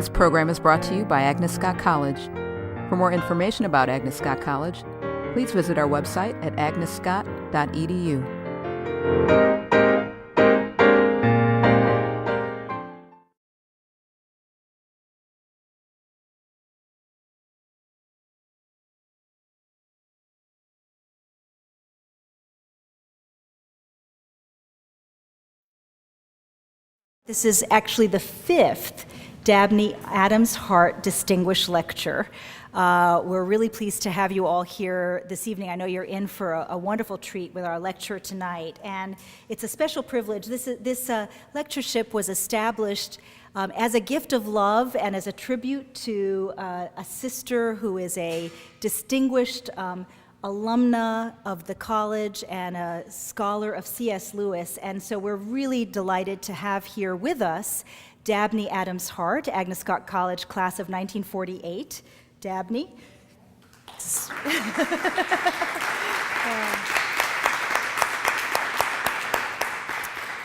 This program is brought to you by Agnes Scott College. For more information about Agnes Scott College, please visit our website at agnesscott.edu. This is actually the fifth Dabney Adams Hart Distinguished Lecture. We're really pleased to have you all here this evening. I know you're in for a wonderful treat with our lecture tonight, and it's a special privilege. This lectureship was established as a gift of love and as a tribute to a sister who is a distinguished alumna of the college and a scholar of C.S. Lewis, and so we're really delighted to have here with us Dabney Adams Hart, Agnes Scott College class of 1948. Dabney.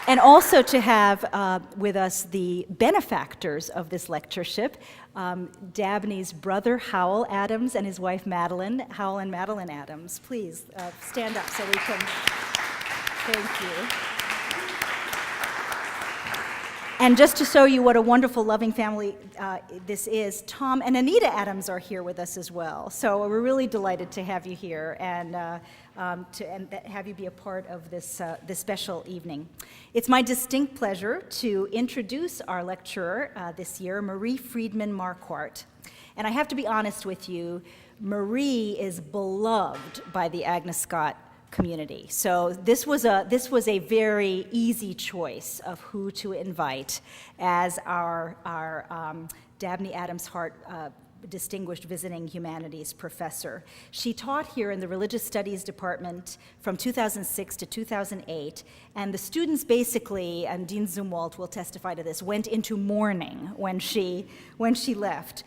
And also to have with us the benefactors of this lectureship, Dabney's brother Howell Adams and his wife Madeline, Howell and Madeline Adams. Please stand up so we can, thank you. And just to show you what a wonderful, loving family this is, Tom and Anita Adams are here with us as well. So we're really delighted to have you here and have you be a part of this special evening. It's my distinct pleasure to introduce our lecturer this year, Marie Friedman Marquadt. And I have to be honest with you, Marie is beloved by the Agnes Scott community. So this was a very easy choice of who to invite as our Dabney Adams Hart Distinguished Visiting Humanities Professor. She taught here in the Religious Studies Department from 2006 to 2008, and the students basically, and Dean Zumwalt will testify to this, went into mourning when she left.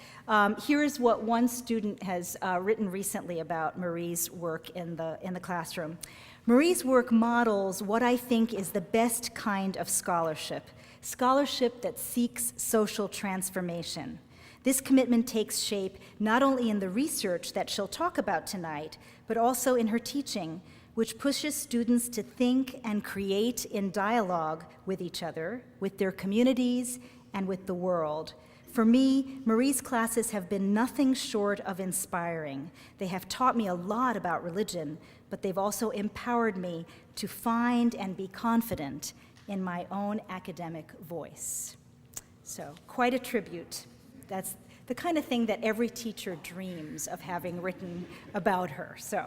Here is what one student has written recently about Marie's work in the classroom. Marie's work models what I think is the best kind of scholarship that seeks social transformation. This commitment takes shape not only in the research that she'll talk about tonight, but also in her teaching, which pushes students to think and create in dialogue with each other, with their communities, and with the world. For me, Marie's classes have been nothing short of inspiring. They have taught me a lot about religion, but they've also empowered me to find and be confident in my own academic voice. So, quite a tribute. That's the kind of thing that every teacher dreams of having written about her. So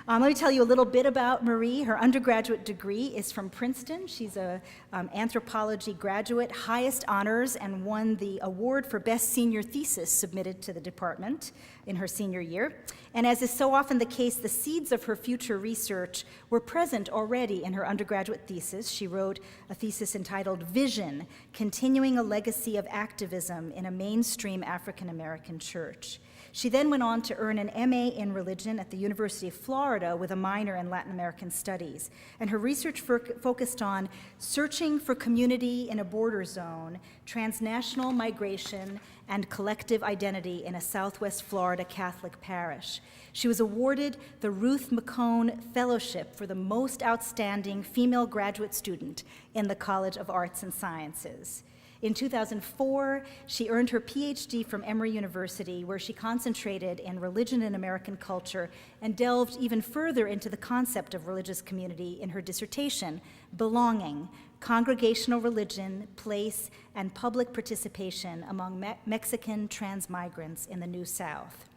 let me tell you a little bit about Marie. Her undergraduate degree is from Princeton. She's an anthropology graduate, highest honors, and won the award for best senior thesis submitted to the department in her senior year. And as is so often the case, the seeds of her future research were present already in her undergraduate thesis. She wrote a thesis entitled Vision, Continuing a Legacy of Activism in a Mainstream African American Church. She then went on to earn an MA in religion at the University of Florida with a minor in Latin American studies. And her research focused on searching for community in a border zone, transnational migration, and collective identity in a Southwest Florida Catholic parish. She was awarded the Ruth McCone Fellowship for the most outstanding female graduate student in the College of Arts and Sciences. In 2004, she earned her PhD from Emory University, where she concentrated in religion and American culture and delved even further into the concept of religious community in her dissertation, Belonging, Congregational Religion, Place, and Public Participation Among Mexican Transmigrants in the New South.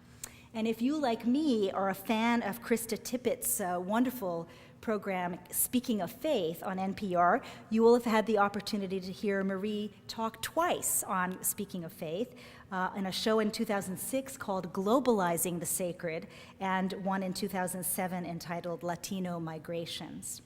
And if you, like me, are a fan of Krista Tippett's wonderful program, Speaking of Faith, on NPR, you will have had the opportunity to hear Marie talk twice on Speaking of Faith, in a show in 2006 called Globalizing the Sacred, and one in 2007 entitled Latino Migrations.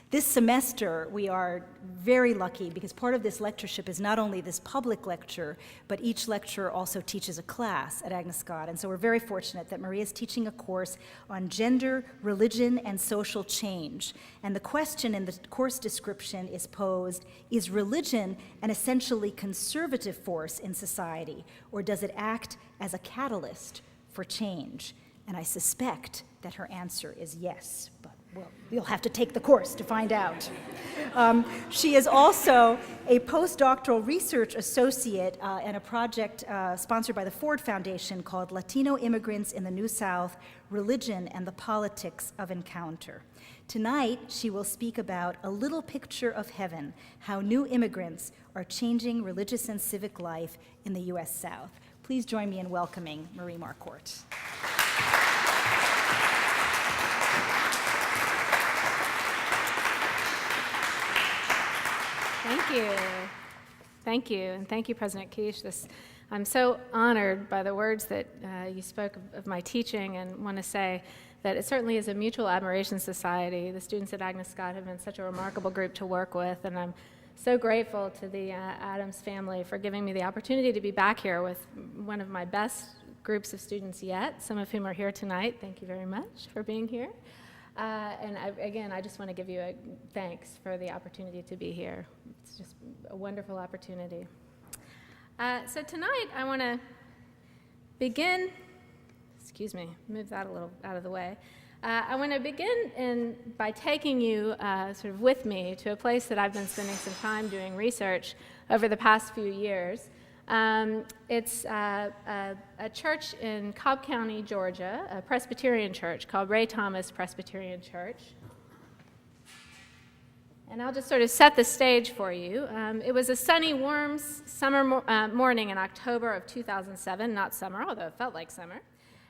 This semester, we are very lucky because part of this lectureship is not only this public lecture, but each lecturer also teaches a class at Agnes Scott. And so we're very fortunate that Maria is teaching a course on gender, religion, and social change. And the question in the course description is posed, is religion an essentially conservative force in society, or does it act as a catalyst for change? And I suspect that her answer is yes, but well, you'll have to take the course to find out. She is also a postdoctoral research associate in a project sponsored by the Ford Foundation called Latino Immigrants in the New South, Religion and the Politics of Encounter. Tonight, she will speak about A Little Picture of Heaven, how new immigrants are changing religious and civic life in the U.S. South. Please join me in welcoming Marie Marquadt. Thank you. Thank you. And thank you, President Keish. I'm so honored by the words that you spoke of my teaching, and want to say that it certainly is a mutual admiration society. The students at Agnes Scott have been such a remarkable group to work with, and I'm so grateful to the Adams family for giving me the opportunity to be back here with one of my best groups of students yet, some of whom are here tonight. Thank you very much for being here. Again, I just want to give you a thanks for the opportunity to be here. It's just a wonderful opportunity. So tonight I want to begin, move that a little out of the way. I want to begin by taking you sort of with me to a place that I've been spending some time doing research over the past few years. It's a church in Cobb County, Georgia, a Presbyterian church called Ray Thomas Presbyterian Church. And I'll just sort of set the stage for you. It was a sunny, warm summer morning in October of 2007, not summer, although it felt like summer.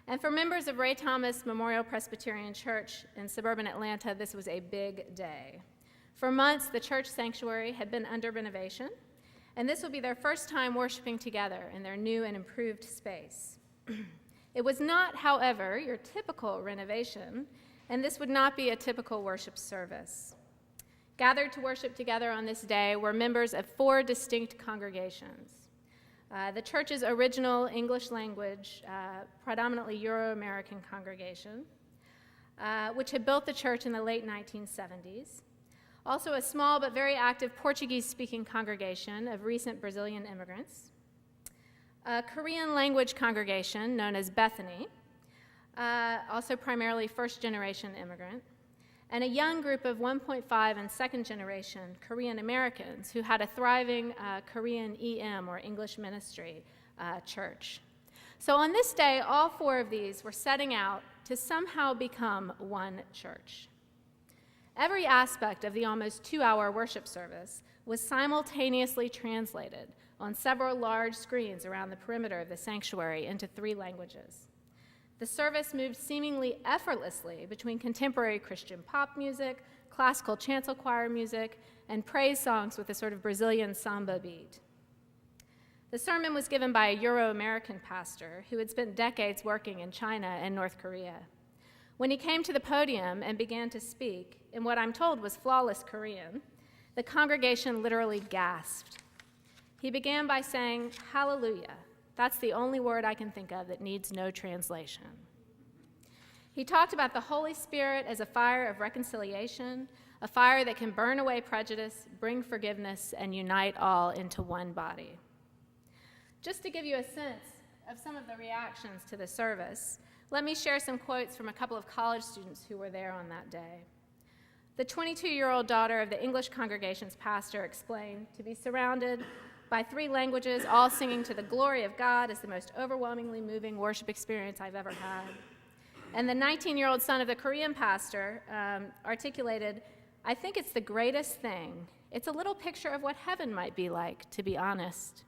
And for members of Ray Thomas Memorial Presbyterian Church in suburban Atlanta, this was a big day. For months, the church sanctuary had been under renovation, and this will be their first time worshiping together in their new and improved space. It was not, however, your typical renovation, and this would not be a typical worship service. Gathered to worship together on this day were members of 4 distinct congregations. The church's original English language, predominantly Euro-American congregation, which had built the church in the late 1970s. Also a small but very active Portuguese-speaking congregation of recent Brazilian immigrants. A Korean language congregation known as Bethany, also primarily first-generation immigrant, and a young group of 1.5 and second-generation Korean Americans who had a thriving Korean EM, or English Ministry, church. So on this day, all 4 of these were setting out to somehow become one church. Every aspect of the almost 2-hour worship service was simultaneously translated on several large screens around the perimeter of the sanctuary into 3 languages. The service moved seemingly effortlessly between contemporary Christian pop music, classical chancel choir music, and praise songs with a sort of Brazilian samba beat. The sermon was given by a Euro-American pastor who had spent decades working in China and North Korea. When he came to the podium and began to speak in what I'm told was flawless Korean, the congregation literally gasped. He began by saying, "Hallelujah." That's the only word I can think of that needs no translation. He talked about the Holy Spirit as a fire of reconciliation, a fire that can burn away prejudice, bring forgiveness, and unite all into one body. Just to give you a sense of some of the reactions to the service, let me share some quotes from a couple of college students who were there on that day. The 22-year-old daughter of the English congregation's pastor explained to be surrounded by 3 languages, all singing to the glory of God, is the most overwhelmingly moving worship experience I've ever had. And the 19-year-old son of the Korean pastor articulated, "I think it's the greatest thing. It's a little picture of what heaven might be like, to be honest."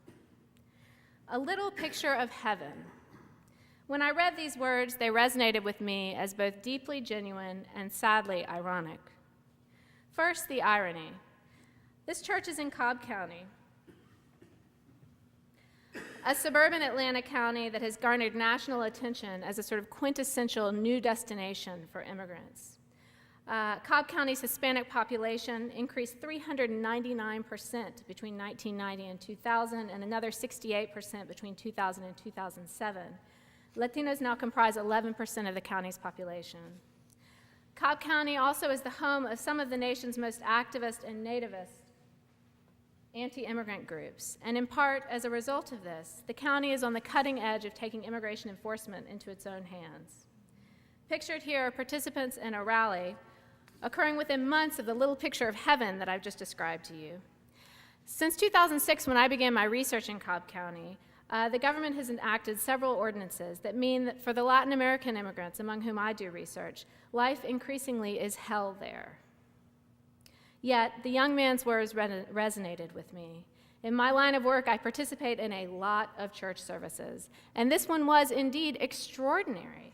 A little picture of heaven. When I read these words, they resonated with me as both deeply genuine and sadly ironic. First, the irony. This church is in Cobb County, a suburban Atlanta county that has garnered national attention as a sort of quintessential new destination for immigrants. Cobb County's Hispanic population increased 399% between 1990 and 2000, and another 68% between 2000 and 2007. Latinos now comprise 11% of the county's population. Cobb County also is the home of some of the nation's most activist and nativist anti-immigrant groups, and in part as a result of this, the county is on the cutting edge of taking immigration enforcement into its own hands. Pictured here are participants in a rally occurring within months of the little picture of heaven that I've just described to you. Since 2006, when I began my research in Cobb County, the government has enacted several ordinances that mean that for the Latin American immigrants among whom I do research, life increasingly is hell there. Yet, the young man's words resonated with me. In my line of work, I participate in a lot of church services, and this one was indeed extraordinary.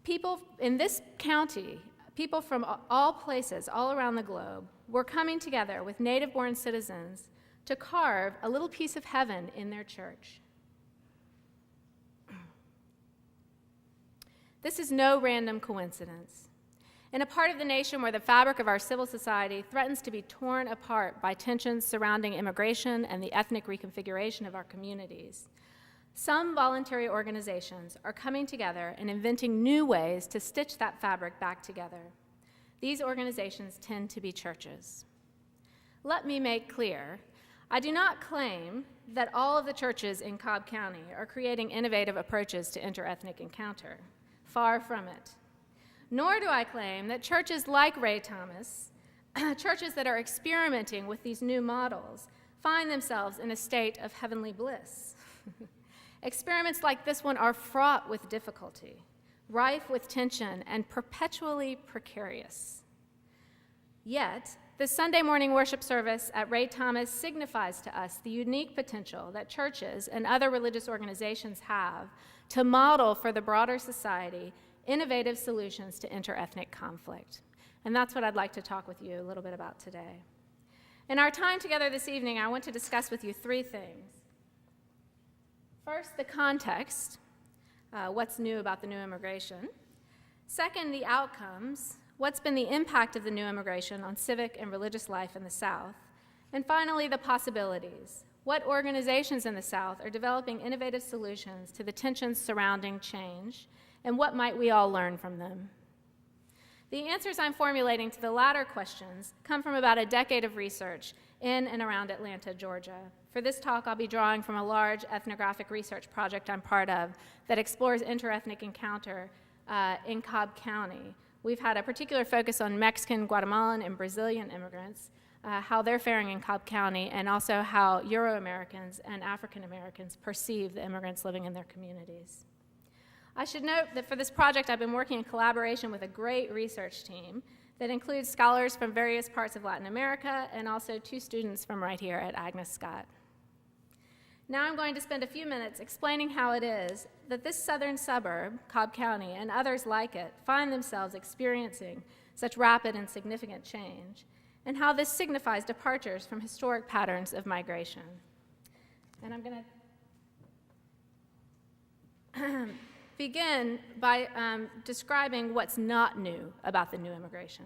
People in this county, people from all places, all around the globe, were coming together with native-born citizens to carve a little piece of heaven in their church. This is no random coincidence. In a part of the nation where the fabric of our civil society threatens to be torn apart by tensions surrounding immigration and the ethnic reconfiguration of our communities, some voluntary organizations are coming together and inventing new ways to stitch that fabric back together. These organizations tend to be churches. Let me make clear, I do not claim that all of the churches in Cobb County are creating innovative approaches to interethnic encounter. Far from it. Nor do I claim that churches like Ray Thomas, churches that are experimenting with these new models, find themselves in a state of heavenly bliss. Experiments like this one are fraught with difficulty, rife with tension, and perpetually precarious. Yet, the Sunday morning worship service at Ray Thomas signifies to us the unique potential that churches and other religious organizations have to model for the broader society innovative solutions to interethnic conflict. And that's what I'd like to talk with you a little bit about today. In our time together this evening, I want to discuss with you three things. First, the context, what's new about the new immigration. Second, the outcomes, what's been the impact of the new immigration on civic and religious life in the South. And finally, the possibilities. What organizations in the South are developing innovative solutions to the tensions surrounding change, and what might we all learn from them? The answers I'm formulating to the latter questions come from about a decade of research in and around Atlanta, Georgia. For this talk, I'll be drawing from a large ethnographic research project I'm part of that explores interethnic encounter in Cobb County. We've had a particular focus on Mexican, Guatemalan, and Brazilian immigrants, how they're faring in Cobb County, and also how Euro-Americans and African Americans perceive the immigrants living in their communities. I should note that for this project, I've been working in collaboration with a great research team that includes scholars from various parts of Latin America and also 2 students from right here at Agnes Scott. Now I'm going to spend a few minutes explaining how it is that this southern suburb, Cobb County, and others like it find themselves experiencing such rapid and significant change, and how this signifies departures from historic patterns of migration. And I'm going to begin by describing what's not new about the new immigration.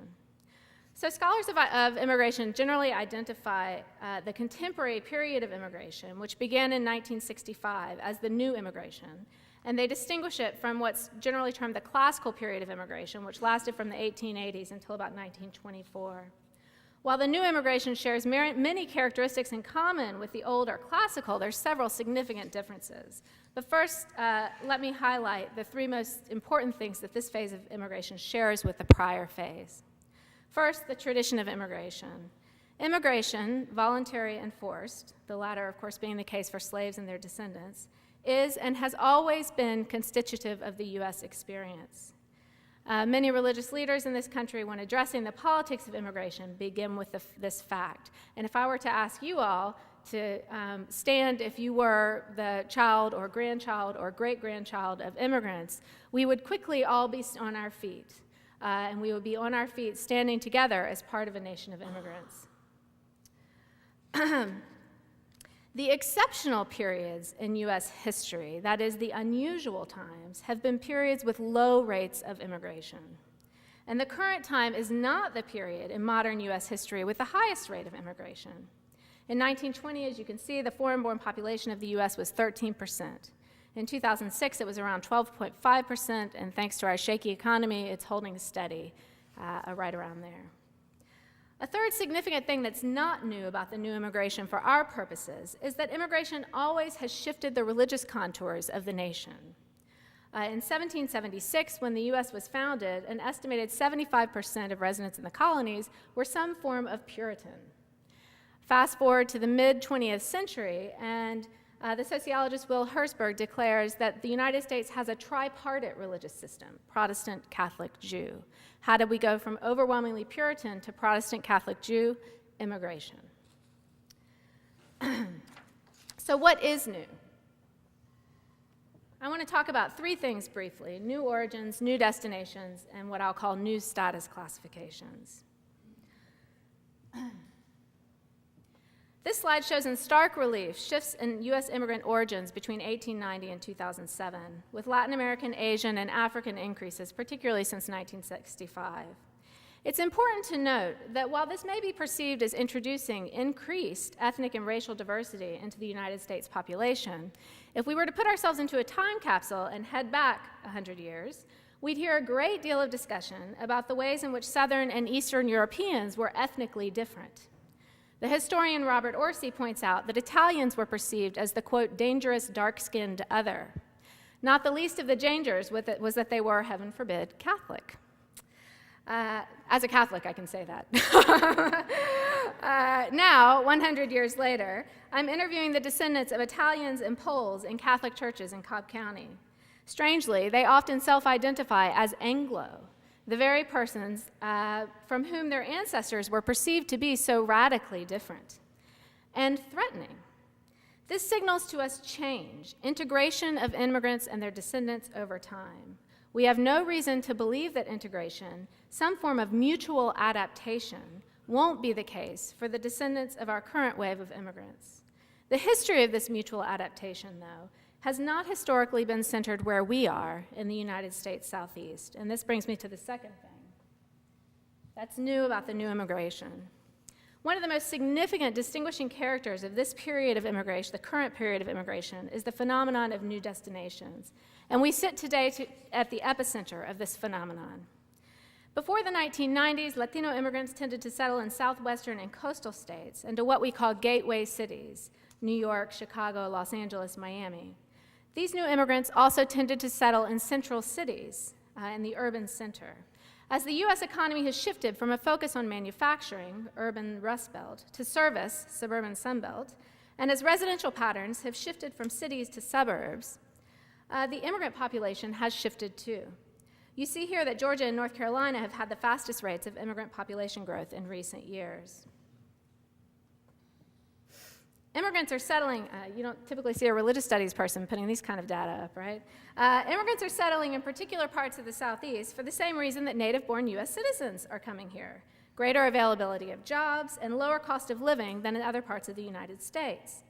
So scholars of immigration generally identify the contemporary period of immigration, which began in 1965, as the new immigration, and they distinguish it from what's generally termed the classical period of immigration, which lasted from the 1880s until about 1924. While the new immigration shares many characteristics in common with the old or classical, there's several significant differences. But first, let me highlight the 3 most important things that this phase of immigration shares with the prior phase. First, the tradition of immigration. Immigration, voluntary and forced, the latter, of course, being the case for slaves and their descendants, is and has always been constitutive of the U.S. experience. Many religious leaders in this country, when addressing the politics of immigration, begin with this fact. And if I were to ask you all to stand if you were the child or grandchild or great-grandchild of immigrants, we would quickly all be on our feet. And we would be on our feet standing together as part of a nation of immigrants. The exceptional periods in U.S. history, that is, the unusual times, have been periods with low rates of immigration. And the current time is not the period in modern US history with the highest rate of immigration. In 1920, as you can see, the foreign-born population of the US was 13%. In 2006, it was around 12.5%, and thanks to our shaky economy, it's holding steady right around there. A third significant thing that's not new about the new immigration for our purposes is that immigration always has shifted the religious contours of the nation. In 1776, when the U.S. was founded, an estimated 75% of residents in the colonies were some form of Puritan. Fast forward to the mid-20th century, and the sociologist Will Herzberg declares that the United States has a tripartite religious system, Protestant, Catholic, Jew. How did we go from overwhelmingly Puritan to Protestant, Catholic, Jew? Immigration. So what is new? I want to talk about three things briefly: new origins, new destinations, and what I'll call new status classifications. This slide shows in stark relief shifts in U.S. immigrant origins between 1890 and 2007, with Latin American, Asian, and African increases, particularly since 1965. It's important to note that while this may be perceived as introducing increased ethnic and racial diversity into the United States population, if we were to put ourselves into a time capsule and head back 100 years, we'd hear a great deal of discussion about the ways in which Southern and Eastern Europeans were ethnically different. The historian Robert Orsi points out that Italians were perceived as the, quote, dangerous dark-skinned other. Not the least of the dangers was that they were, heaven forbid, Catholic. As a Catholic, I can say that. Now, 100 years later, I'm interviewing the descendants of Italians and Poles in Catholic churches in Cobb County. Strangely, they often self-identify as Anglo, the very persons from whom their ancestors were perceived to be so radically different and threatening. This signals to us change, integration of immigrants and their descendants over time. We have no reason to believe that integration, some form of mutual adaptation, won't be the case for the descendants of our current wave of immigrants. The history of this mutual adaptation, though, has not historically been centered where we are in the United States Southeast. And this brings me to the second thing that's new about the new immigration. One of the most significant distinguishing characters of this period of immigration, the current period of immigration, is the phenomenon of new destinations. And we sit today at the epicenter of this phenomenon. Before the 1990s, Latino immigrants tended to settle in southwestern and coastal states and to what we call gateway cities: New York, Chicago, Los Angeles, Miami. These new immigrants also tended to settle in central cities in the urban center. As the U.S. economy has shifted from a focus on manufacturing, urban Rust Belt, to service, suburban Sun Belt, and as residential patterns have shifted from cities to suburbs, the immigrant population has shifted too. You see here that Georgia and North Carolina have had the fastest rates of immigrant population growth in recent years. Immigrants are settling, you don't typically see a religious studies person putting these kind of data up, right? Immigrants are settling in particular parts of the Southeast for the same reason that native-born U.S. citizens are coming here: greater availability of jobs and lower cost of living than in other parts of the United States.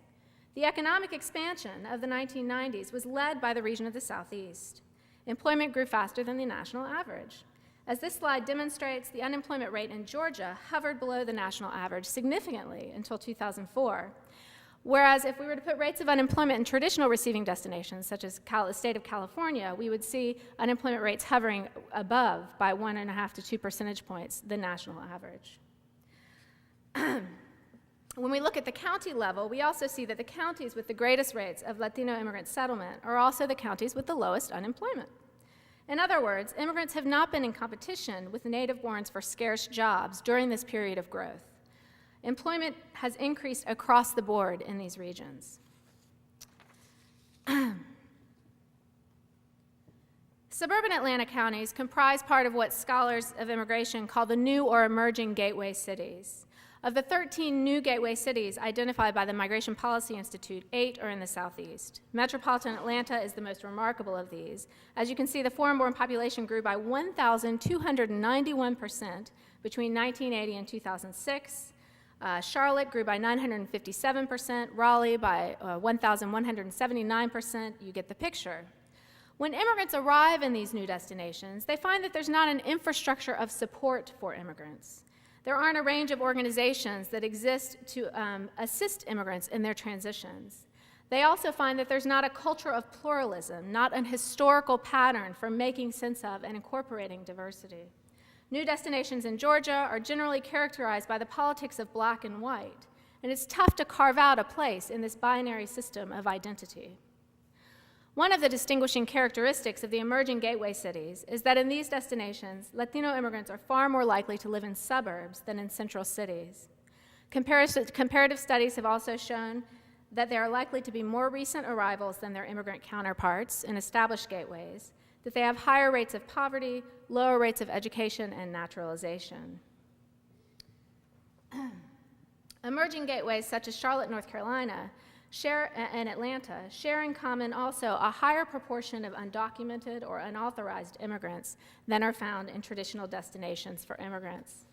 The economic expansion of the 1990s was led by the region of the Southeast. Employment grew faster than the national average. As this slide demonstrates, the unemployment rate in Georgia hovered below the national average significantly until 2004. Whereas if we were to put rates of unemployment in traditional receiving destinations, such as the state of California, we would see unemployment rates hovering above by 1.5 to 2 percentage points the national average. When we look at the county level, we also see that the counties with the greatest rates of Latino immigrant settlement are also the counties with the lowest unemployment. In other words, immigrants have not been in competition with native-borns for scarce jobs during this period of growth. Employment has increased across the board in these regions. Suburban Atlanta counties comprise part of what scholars of immigration call the new or emerging gateway cities. Of the 13 new gateway cities identified by the Migration Policy Institute, 8 are in the Southeast. Metropolitan Atlanta is the most remarkable of these. As you can see, the foreign-born population grew by 1,291% between 1980 and 2006. Charlotte grew by 957%, Raleigh by 1,179%. You get the picture. When immigrants arrive in these new destinations, they find that there's not an infrastructure of support for immigrants. There aren't a range of organizations that exist to assist immigrants in their transitions. They also find that there's not a culture of pluralism, not an historical pattern for making sense of and incorporating diversity. New destinations in Georgia are generally characterized by the politics of black and white, and it's tough to carve out a place in this binary system of identity. One of the distinguishing characteristics of the emerging gateway cities is that in these destinations, Latino immigrants are far more likely to live in suburbs than in central cities. Comparative studies have also shown that they are likely to be more recent arrivals than their immigrant counterparts in established gateways, that they have higher rates of poverty, lower rates of education and naturalization. Emerging gateways such as Charlotte, North Carolina, and Atlanta share in common also a higher proportion of undocumented or unauthorized immigrants than are found in traditional destinations for immigrants.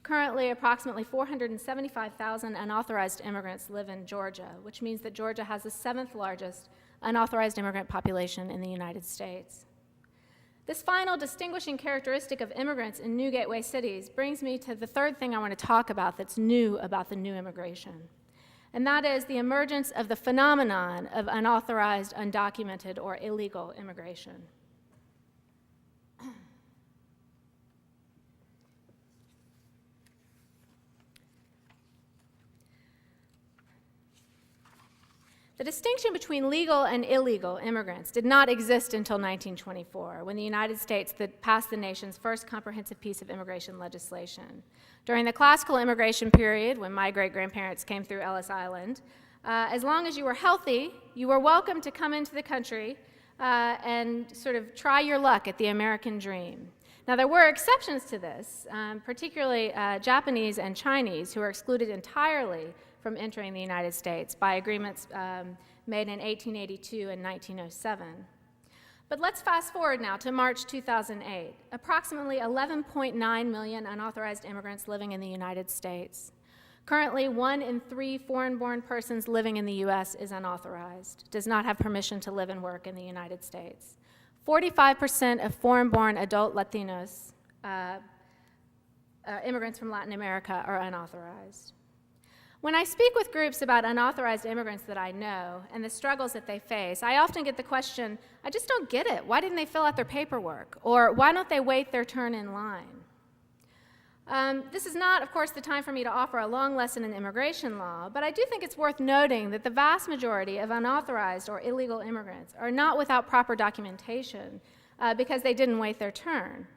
Currently, approximately 475,000 unauthorized immigrants live in Georgia, which means that Georgia has the 7th largest unauthorized immigrant population in the United States. This final distinguishing characteristic of immigrants in new gateway cities brings me to the third thing I want to talk about that's new about the new immigration, and that is the emergence of the phenomenon of unauthorized, undocumented, or illegal immigration. The distinction between legal and illegal immigrants did not exist until 1924, when the United States passed the nation's first comprehensive piece of immigration legislation. During the classical immigration period, when my great-grandparents came through Ellis Island, as long as you were healthy, you were welcome to come into the country and sort of try your luck at the American dream. Now, there were exceptions to this, particularly Japanese and Chinese, who were excluded entirely from entering the United States by agreements made in 1882 and 1907. But let's fast forward now to March 2008. Approximately 11.9 million unauthorized immigrants living in the United States. Currently, 1 in 3 foreign-born persons living in the U.S. is unauthorized, does not have permission to live and work in the United States. 45% of foreign-born adult Latinos, immigrants from Latin America, are unauthorized. When I speak with groups about unauthorized immigrants that I know and the struggles that they face, I often get the question, I just don't get it. Why didn't they fill out their paperwork? Or why don't they wait their turn in line? This is not, of course, the time for me to offer a long lesson in immigration law, but I do think it's worth noting that the vast majority of unauthorized or illegal immigrants are not without proper documentation because they didn't wait their turn.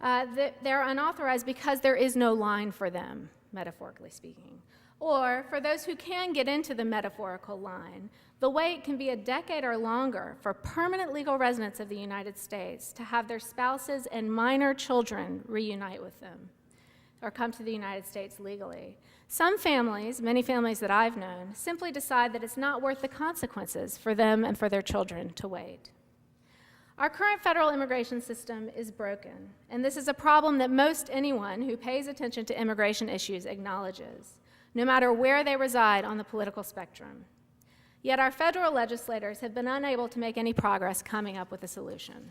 They're unauthorized because there is no line for them, metaphorically speaking. Or, for those who can get into the metaphorical line, the wait can be a decade or longer for permanent legal residents of the United States to have their spouses and minor children reunite with them or come to the United States legally. Some families, many families that I've known, simply decide that it's not worth the consequences for them and for their children to wait. Our current federal immigration system is broken, and this is a problem that most anyone who pays attention to immigration issues acknowledges, no matter where they reside on the political spectrum. Yet our federal legislators have been unable to make any progress coming up with a solution.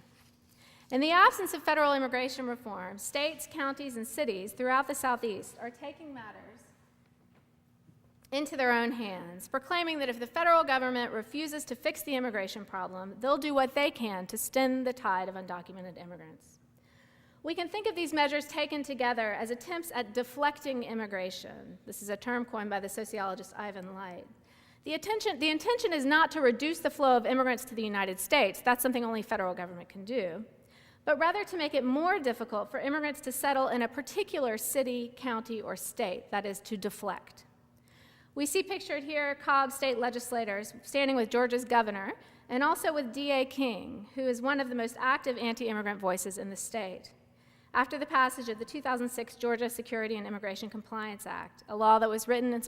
In the absence of federal immigration reform, states, counties, and cities throughout the Southeast are taking matters into their own hands, proclaiming that if the federal government refuses to fix the immigration problem, they'll do what they can to stem the tide of undocumented immigrants. We can think of these measures taken together as attempts at deflecting immigration. This is a term coined by the sociologist Ivan Light. The intention is not to reduce the flow of immigrants to the United States. That's something only federal government can do, but rather to make it more difficult for immigrants to settle in a particular city, county, or state, that is, to deflect. We see pictured here Cobb state legislators standing with Georgia's governor and also with D.A. King, who is one of the most active anti-immigrant voices in the state. After the passage of the 2006 Georgia Security and Immigration Compliance Act, a law that was written and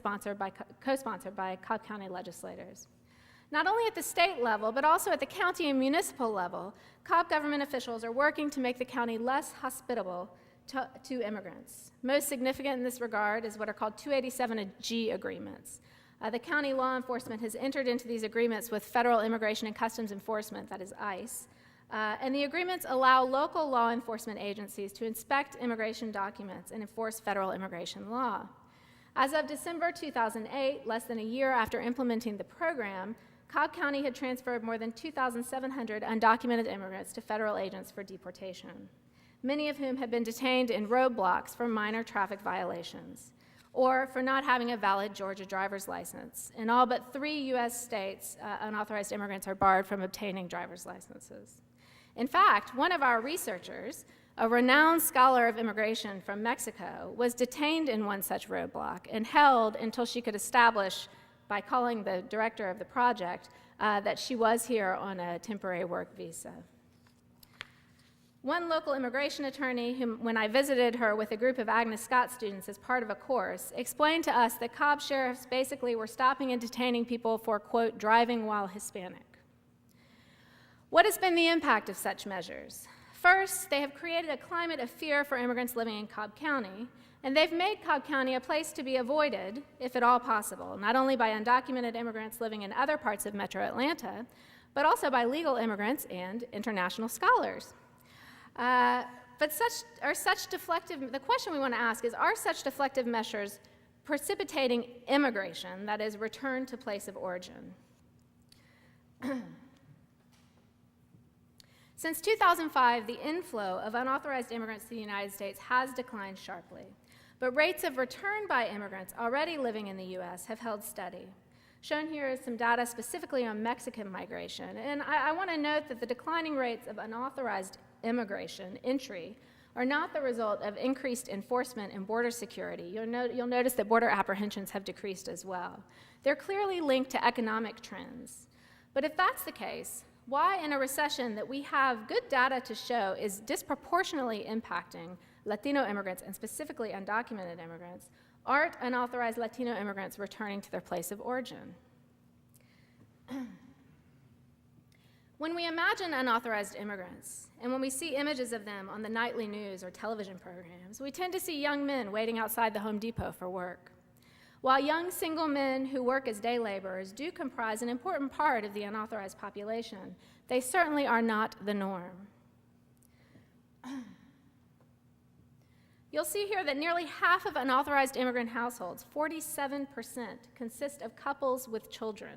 co-sponsored by Cobb County legislators. Not only at the state level, but also at the county and municipal level, Cobb government officials are working to make the county less hospitable to immigrants. Most significant in this regard is what are called 287G agreements. The county law enforcement has entered into these agreements with Federal Immigration and Customs Enforcement, that is ICE, And the agreements allow local law enforcement agencies to inspect immigration documents and enforce federal immigration law. As of December 2008, less than a year after implementing the program, Cobb County had transferred more than 2,700 undocumented immigrants to federal agents for deportation, many of whom had been detained in roadblocks for minor traffic violations or for not having a valid Georgia driver's license. In all but 3 U.S. states, unauthorized immigrants are barred from obtaining driver's licenses. In fact, one of our researchers, a renowned scholar of immigration from Mexico, was detained in one such roadblock and held until she could establish, by calling the director of the project, that she was here on a temporary work visa. One local immigration attorney, when I visited her with a group of Agnes Scott students as part of a course, explained to us that Cobb sheriffs basically were stopping and detaining people for, quote, driving while Hispanic. What has been the impact of such measures? First, they have created a climate of fear for immigrants living in Cobb County, and they've made Cobb County a place to be avoided, if at all possible, not only by undocumented immigrants living in other parts of metro Atlanta, but also by legal immigrants and international scholars. The question we want to ask is, are such deflective measures precipitating immigration, that is, return to place of origin? Since 2005, the inflow of unauthorized immigrants to the United States has declined sharply, but rates of return by immigrants already living in the U.S. have held steady. Shown here is some data specifically on Mexican migration, and I want to note that the declining rates of unauthorized immigration entry are not the result of increased enforcement and border security. You'll notice that border apprehensions have decreased as well. They're clearly linked to economic trends. But if that's the case, why in a recession that we have good data to show is disproportionately impacting Latino immigrants, and specifically undocumented immigrants, aren't unauthorized Latino immigrants returning to their place of origin? When we imagine unauthorized immigrants, and when we see images of them on the nightly news or television programs, we tend to see young men waiting outside the Home Depot for work. While young single men who work as day laborers do comprise an important part of the unauthorized population, they certainly are not the norm. You'll see here that nearly half of unauthorized immigrant households, 47%, consist of couples with children.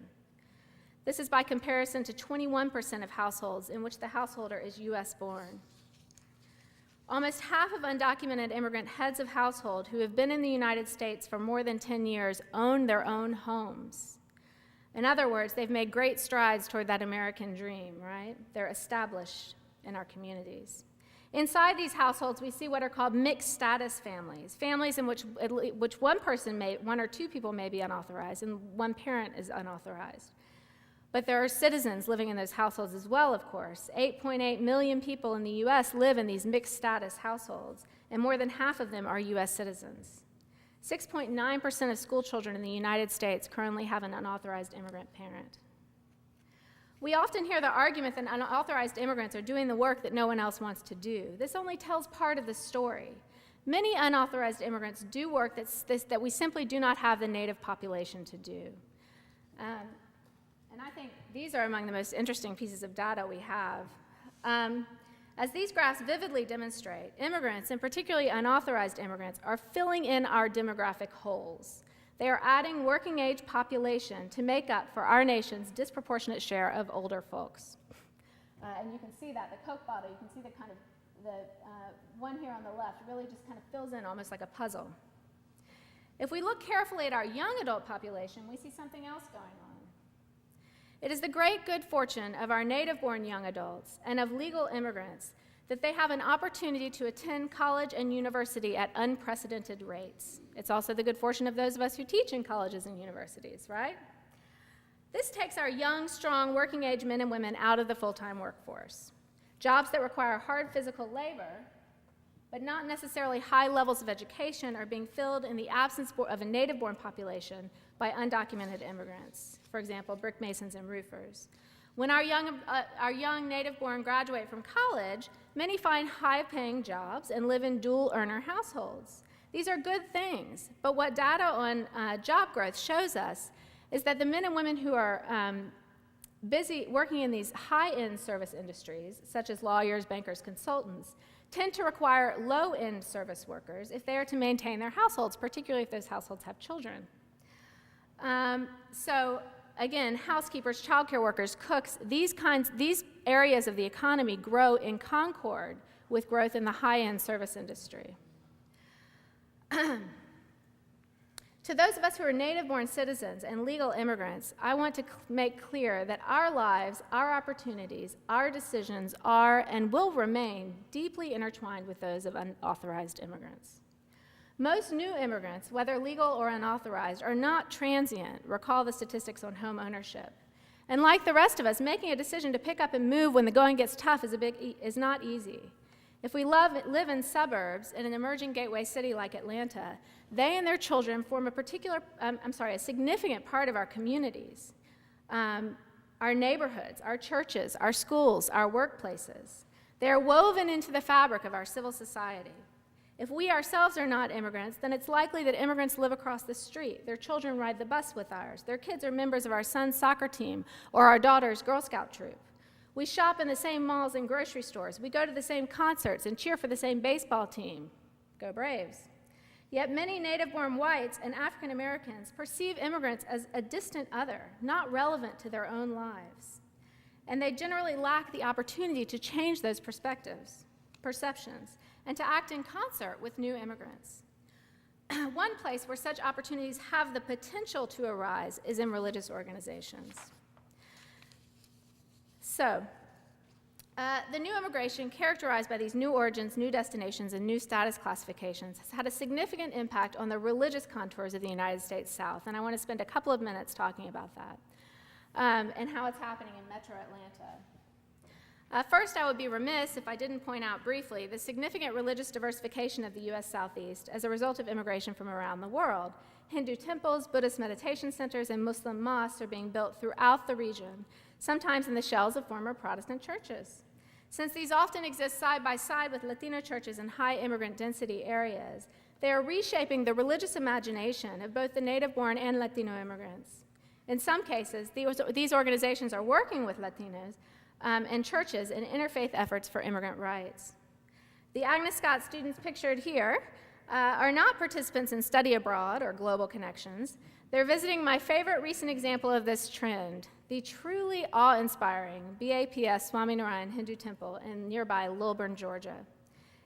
This is by comparison to 21% of households in which the householder is U.S. born. Almost half of undocumented immigrant heads of household who have been in the United States for more than 10 years own their own homes. In other words, they've made great strides toward that American dream, right? They're established in our communities. Inside these households, we see what are called mixed status families, families in which one or two people may be unauthorized and one parent is unauthorized. But there are citizens living in those households as well, of course. 8.8 million people in the U.S. live in these mixed status households, and more than half of them are U.S. citizens. 6.9% of school children in the United States currently have an unauthorized immigrant parent. We often hear the argument that unauthorized immigrants are doing the work that no one else wants to do. This only tells part of the story. Many unauthorized immigrants do work that we simply do not have the native population to do. And I think these are among the most interesting pieces of data we have. As these graphs vividly demonstrate, immigrants, and particularly unauthorized immigrants, are filling in our demographic holes. They are adding working-age population to make up for our nation's disproportionate share of older folks. And you can see that, the Coke bottle, you can see the one here on the left really just kind of fills in almost like a puzzle. If we look carefully at our young adult population, we see something else going on. It is the great good fortune of our native-born young adults and of legal immigrants that they have an opportunity to attend college and university at unprecedented rates. It's also the good fortune of those of us who teach in colleges and universities, right? This takes our young, strong, working-age men and women out of the full-time workforce. Jobs that require hard physical labor, but not necessarily high levels of education, are being filled in the absence of a native-born population by undocumented immigrants. For example, brick masons and roofers. When our young native-born graduate from college, many find high-paying jobs and live in dual-earner households. These are good things, but what data on job growth shows us is that the men and women who are working in these high-end service industries, such as lawyers, bankers, consultants, tend to require low-end service workers if they are to maintain their households, particularly if those households have children. So again, housekeepers, childcare workers, cooks, these areas of the economy grow in concord with growth in the high-end service industry. To those of us who are native-born citizens and legal immigrants, I want to make clear that our lives, our opportunities, our decisions are and will remain deeply intertwined with those of unauthorized immigrants. Most new immigrants, whether legal or unauthorized, are not transient. Recall the statistics on home ownership. And like the rest of us, making a decision to pick up and move when the going gets tough is not easy. If we live in suburbs in an emerging gateway city like Atlanta, they and their children form a significant part of our communities, our neighborhoods, our churches, our schools, our workplaces. They are woven into the fabric of our civil society. If we ourselves are not immigrants, then it's likely that immigrants live across the street. Their children ride the bus with ours. Their kids are members of our son's soccer team or our daughter's Girl Scout troop. We shop in the same malls and grocery stores. We go to the same concerts and cheer for the same baseball team. Go Braves. Yet many native-born whites and African Americans perceive immigrants as a distant other, not relevant to their own lives. And they generally lack the opportunity to change those perceptions, and to act in concert with new immigrants. One place where such opportunities have the potential to arise is in religious organizations. So, the new immigration, characterized by these new origins, new destinations, and new status classifications, has had a significant impact on the religious contours of the United States South, and I want to spend a couple of minutes talking about that, and how it's happening in Metro Atlanta. First, I would be remiss if I didn't point out briefly the significant religious diversification of the U.S. Southeast as a result of immigration from around the world. Hindu temples, Buddhist meditation centers, and Muslim mosques are being built throughout the region, sometimes in the shells of former Protestant churches. Since these often exist side by side with Latino churches in high immigrant density areas, they are reshaping the religious imagination of both the native-born and Latino immigrants. In some cases, these organizations are working with Latinos and churches in interfaith efforts for immigrant rights. The Agnes Scott students pictured here are not participants in study abroad or global connections. They're visiting my favorite recent example of this trend, the truly awe-inspiring BAPS Swaminarayan Hindu Temple in nearby Lilburn, Georgia.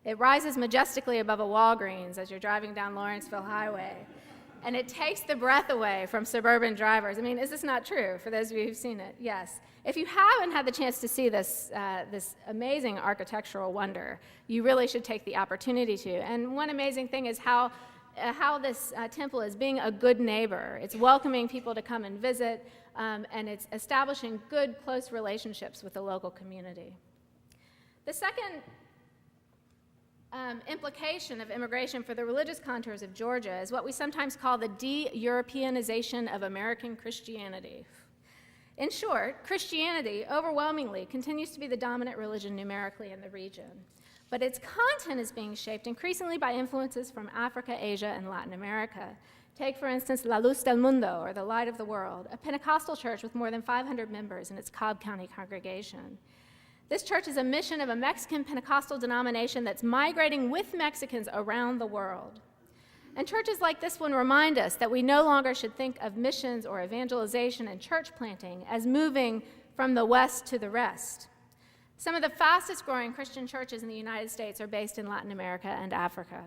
It rises majestically above a Walgreens as you're driving down Lawrenceville Highway, and it takes the breath away from suburban drivers. I mean, is this not true for those of you who've seen it? Yes. If you haven't had the chance to see this amazing architectural wonder, you really should take the opportunity to. And one amazing thing is how this temple is being a good neighbor. It's welcoming people to come and visit, and it's establishing good, close relationships with the local community. The second implication of immigration for the religious contours of Georgia is what we sometimes call the de-Europeanization of American Christianity. In short, Christianity overwhelmingly continues to be the dominant religion numerically in the region, but its content is being shaped increasingly by influences from Africa, Asia, and Latin America. Take, for instance, La Luz del Mundo, or the Light of the World, a Pentecostal church with more than 500 members in its Cobb County congregation. This church is a mission of a Mexican Pentecostal denomination that's migrating with Mexicans around the world. And churches like this one remind us that we no longer should think of missions or evangelization and church planting as moving from the West to the rest. Some of the fastest growing Christian churches in the United States are based in Latin America and Africa.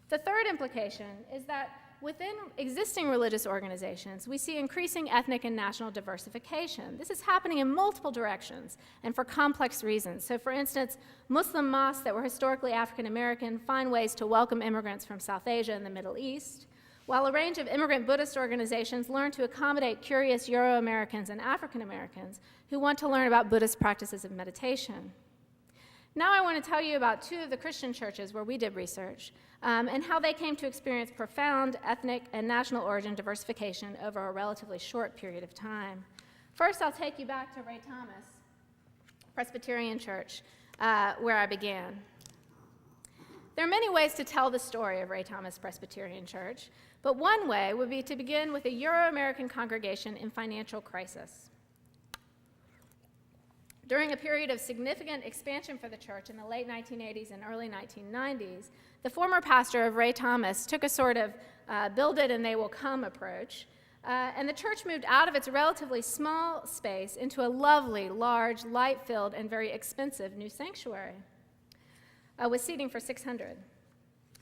The third implication is that within existing religious organizations, we see increasing ethnic and national diversification. This is happening in multiple directions and for complex reasons. So for instance, Muslim mosques that were historically African American find ways to welcome immigrants from South Asia and the Middle East, while a range of immigrant Buddhist organizations learn to accommodate curious Euro-Americans and African Americans who want to learn about Buddhist practices of meditation. Now I want to tell you about two of the Christian churches where we did research and how they came to experience profound ethnic and national origin diversification over a relatively short period of time. First, I'll take you back to Ray Thomas Presbyterian Church, where I began. There are many ways to tell the story of Ray Thomas Presbyterian Church, but one way would be to begin with a Euro-American congregation in financial crisis. During a period of significant expansion for the church in the late 1980s and early 1990s, the former pastor of Ray Thomas took a sort of build it and they will come approach, and the church moved out of its relatively small space into a lovely, large, light-filled, and very expensive new sanctuary with seating for 600.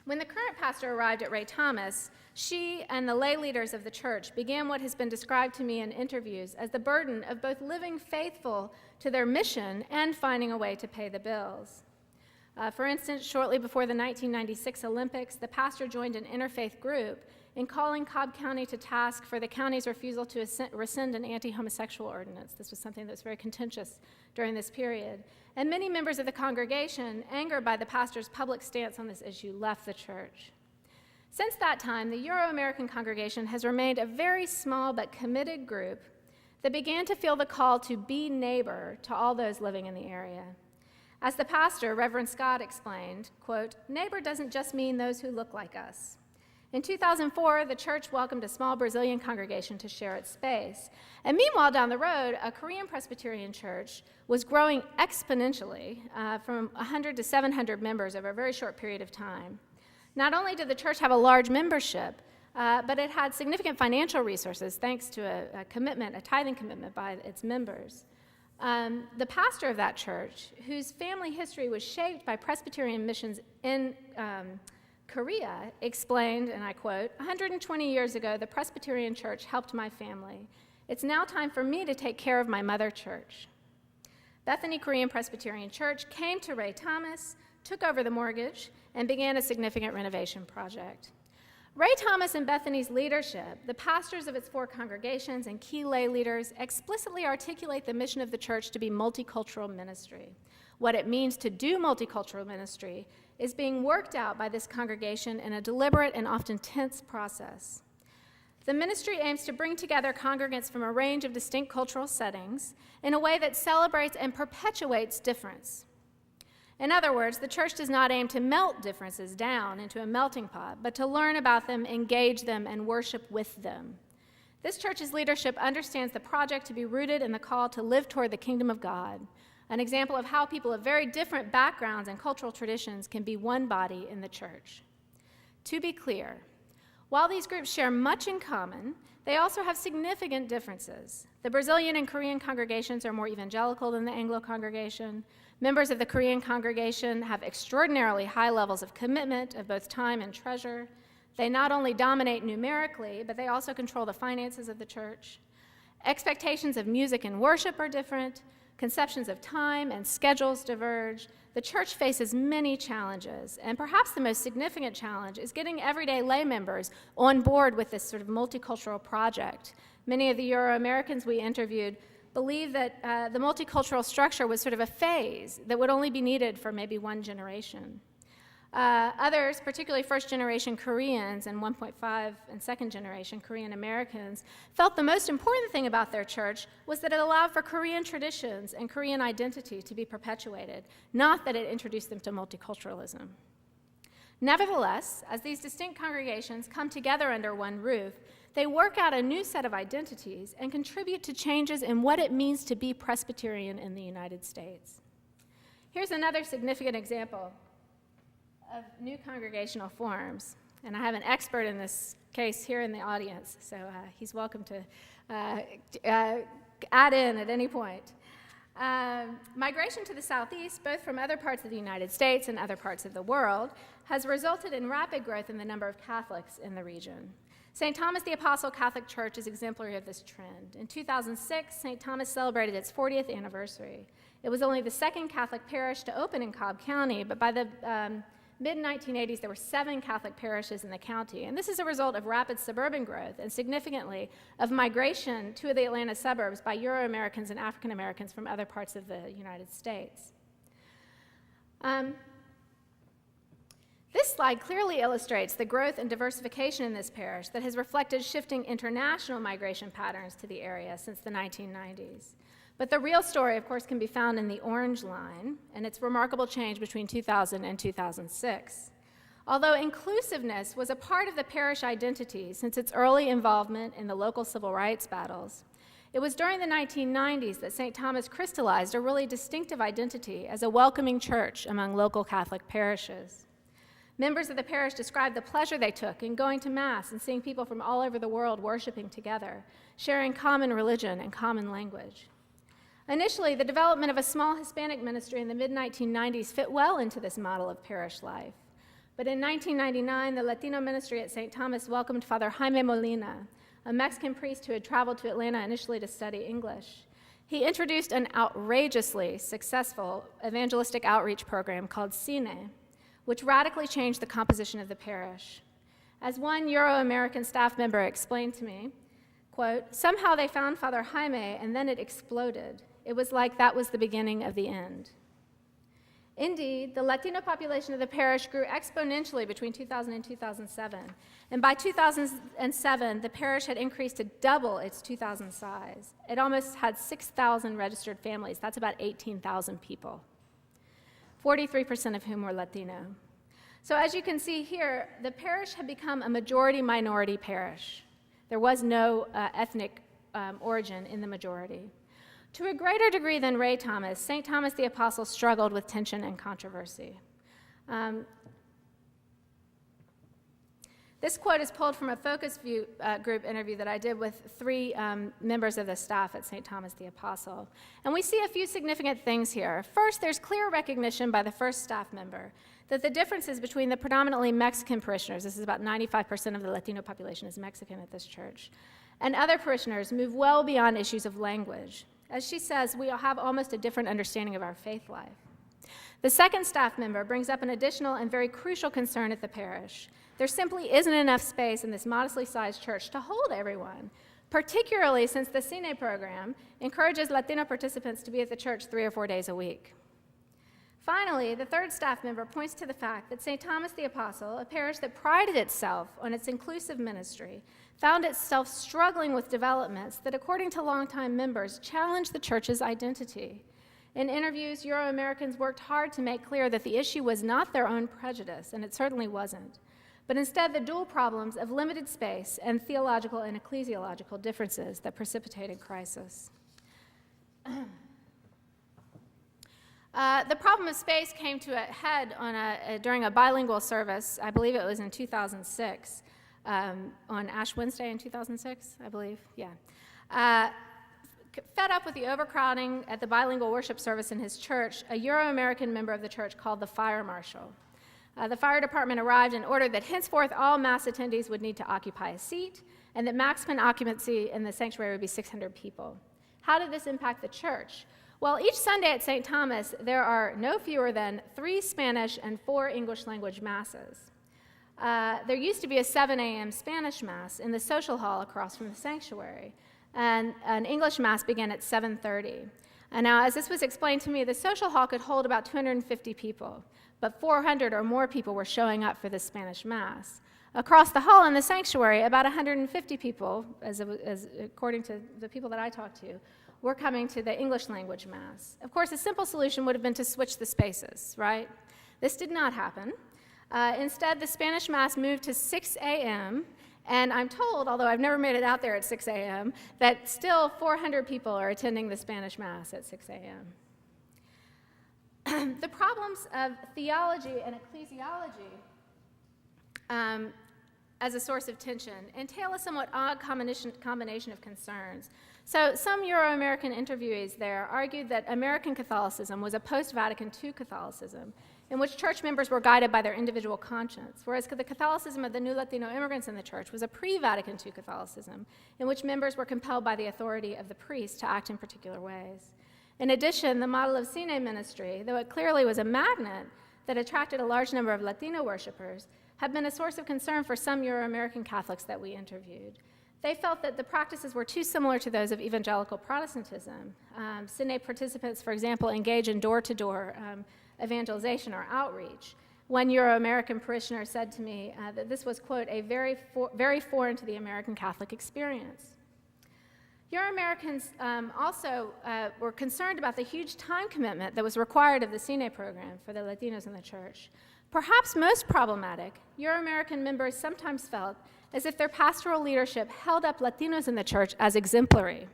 When the current pastor arrived at Ray Thomas, she and the lay leaders of the church began what has been described to me in interviews as the burden of both living faithful to their mission and finding a way to pay the bills. For instance, shortly before the 1996 Olympics, the pastor joined an interfaith group in calling Cobb County to task for the county's refusal to rescind an anti-homosexual ordinance. This was something that was very contentious during this period. And many members of the congregation, angered by the pastor's public stance on this issue, left the church. Since that time, the Euro-American congregation has remained a very small but committed group that began to feel the call to be neighbor to all those living in the area. As the pastor, Reverend Scott, explained, quote, "Neighbor doesn't just mean those who look like us." In 2004, the church welcomed a small Brazilian congregation to share its space. And meanwhile, down the road, a Korean Presbyterian church was growing exponentially from 100 to 700 members over a very short period of time. Not only did the church have a large membership, but it had significant financial resources thanks to a tithing commitment by its members. The pastor of that church, whose family history was shaped by Presbyterian missions in Korea, explained, and I quote, "120 years ago, the Presbyterian Church helped my family. It's now time for me to take care of my mother church." Bethany Korean Presbyterian Church came to Ray Thomas, took over the mortgage, and began a significant renovation project. Ray Thomas and Bethany's leadership, the pastors of its 4 congregations and key lay leaders, explicitly articulate the mission of the church to be multicultural ministry. What it means to do multicultural ministry is being worked out by this congregation in a deliberate and often tense process. The ministry aims to bring together congregants from a range of distinct cultural settings in a way that celebrates and perpetuates difference. In other words, the church does not aim to melt differences down into a melting pot, but to learn about them, engage them, and worship with them. This church's leadership understands the project to be rooted in the call to live toward the kingdom of God, an example of how people of very different backgrounds and cultural traditions can be one body in the church. To be clear, while these groups share much in common, they also have significant differences. The Brazilian and Korean congregations are more evangelical than the Anglo congregation. Members of the Korean congregation have extraordinarily high levels of commitment of both time and treasure. They not only dominate numerically, but they also control the finances of the church. Expectations of music and worship are different. Conceptions of time and schedules diverge. The church faces many challenges, and perhaps the most significant challenge is getting everyday lay members on board with this sort of multicultural project. Many of the Euro-Americans we interviewed believe that the multicultural structure was sort of a phase that would only be needed for maybe one generation. Others, particularly first-generation Koreans and 1.5 and second-generation Korean Americans, felt the most important thing about their church was that it allowed for Korean traditions and Korean identity to be perpetuated, not that it introduced them to multiculturalism. Nevertheless, as these distinct congregations come together under one roof, they work out a new set of identities and contribute to changes in what it means to be Presbyterian in the United States. Here's another significant example of new congregational forms, and I have an expert in this case here in the audience, so he's welcome to add in at any point. Migration to the southeast, both from other parts of the United States and other parts of the world, has resulted in rapid growth in the number of Catholics in the region. St. Thomas the Apostle Catholic Church is exemplary of this trend. In 2006, St. Thomas celebrated its 40th anniversary. It was only the second Catholic parish to open in Cobb County, but by the mid-1980s, there were 7 Catholic parishes in the county, and this is a result of rapid suburban growth and, significantly, of migration to the Atlanta suburbs by Euro-Americans and African Americans from other parts of the United States. This slide clearly illustrates the growth and diversification in this parish that has reflected shifting international migration patterns to the area since the 1990s. But the real story, of course, can be found in the orange line and its remarkable change between 2000 and 2006. Although inclusiveness was a part of the parish identity since its early involvement in the local civil rights battles, It was during the 1990s that St. Thomas crystallized a really distinctive identity as a welcoming church among local Catholic parishes. Members of the parish described the pleasure they took in going to Mass and seeing people from all over the world worshiping together, sharing common religion and common language. Initially, the development of a small Hispanic ministry in the mid-1990s fit well into this model of parish life. But in 1999, the Latino ministry at St. Thomas welcomed Father Jaime Molina, a Mexican priest who had traveled to Atlanta initially to study English. He introduced an outrageously successful evangelistic outreach program called Cine, which radically changed the composition of the parish. As one Euro-American staff member explained to me, quote, "Somehow they found Father Jaime and then it exploded. It was like that was the beginning of the end." Indeed, the Latino population of the parish grew exponentially between 2000 and 2007. And by 2007, the parish had increased to double its 2000 size. It almost had 6,000 registered families. That's about 18,000 people, 43% of whom were Latino. So as you can see here, the parish had become a majority-minority parish. There was no ethnic origin in the majority. To a greater degree than Ray Thomas, St. Thomas the Apostle struggled with tension and controversy. This quote is pulled from a focus group interview that I did with 3 members of the staff at St. Thomas the Apostle. And we see a few significant things here. First, there's clear recognition by the first staff member that the differences between the predominantly Mexican parishioners, this is about 95% of the Latino population is Mexican at this church, and other parishioners move well beyond issues of language. As she says, we all have almost a different understanding of our faith life. The second staff member brings up an additional and very crucial concern at the parish. There simply isn't enough space in this modestly sized church to hold everyone, particularly since the Cine program encourages Latino participants to be at the church 3 or 4 days a week. Finally, the third staff member points to the fact that St. Thomas the Apostle, a parish that prided itself on its inclusive ministry, found itself struggling with developments that, according to longtime members, challenged the church's identity. In interviews, Euro-Americans worked hard to make clear that the issue was not their own prejudice, and it certainly wasn't, but instead the dual problems of limited space and theological and ecclesiological differences that precipitated crisis. The problem of space came to a head during a bilingual service, I believe it was in 2006, on Ash Wednesday in 2006, I believe, yeah. Fed up with the overcrowding at the bilingual worship service in his church, a Euro-American member of the church called the fire marshal. The fire department arrived and ordered that henceforth all Mass attendees would need to occupy a seat and that maximum occupancy in the sanctuary would be 600 people. How did this impact the church? Well, each Sunday at St. Thomas, there are no fewer than 3 Spanish and 4 English language Masses. There used to be a 7 a.m. Spanish Mass in the social hall across from the sanctuary, and an English Mass began at 7:30. And now, as this was explained to me, the social hall could hold about 250 people, but 400 or more people were showing up for the Spanish Mass. Across the hall in the sanctuary, about 150 people, as according to the people that I talked to, were coming to the English language Mass. Of course, a simple solution would have been to switch the spaces, right? This did not happen. Instead, the Spanish Mass moved to 6 a.m., and I'm told, although I've never made it out there at 6 a.m., that still 400 people are attending the Spanish Mass at 6 a.m. The problems of theology and ecclesiology as a source of tension entail a somewhat odd combination of concerns. So some Euro-American interviewees there argued that American Catholicism was a post-Vatican II Catholicism in which church members were guided by their individual conscience, whereas the Catholicism of the new Latino immigrants in the church was a pre-Vatican II Catholicism in which members were compelled by the authority of the priest to act in particular ways. In addition, the model of Cine ministry, though it clearly was a magnet that attracted a large number of Latino worshipers, had been a source of concern for some Euro-American Catholics that we interviewed. They felt that the practices were too similar to those of evangelical Protestantism. Cine participants, for example, engage in door-to-door evangelization or outreach. One Euro-American parishioner said to me that this was, quote, very foreign to the American Catholic experience. Euro-Americans also were concerned about the huge time commitment that was required of the Cine program for the Latinos in the church. Perhaps most problematic, Euro-American members sometimes felt as if their pastoral leadership held up Latinos in the church as exemplary.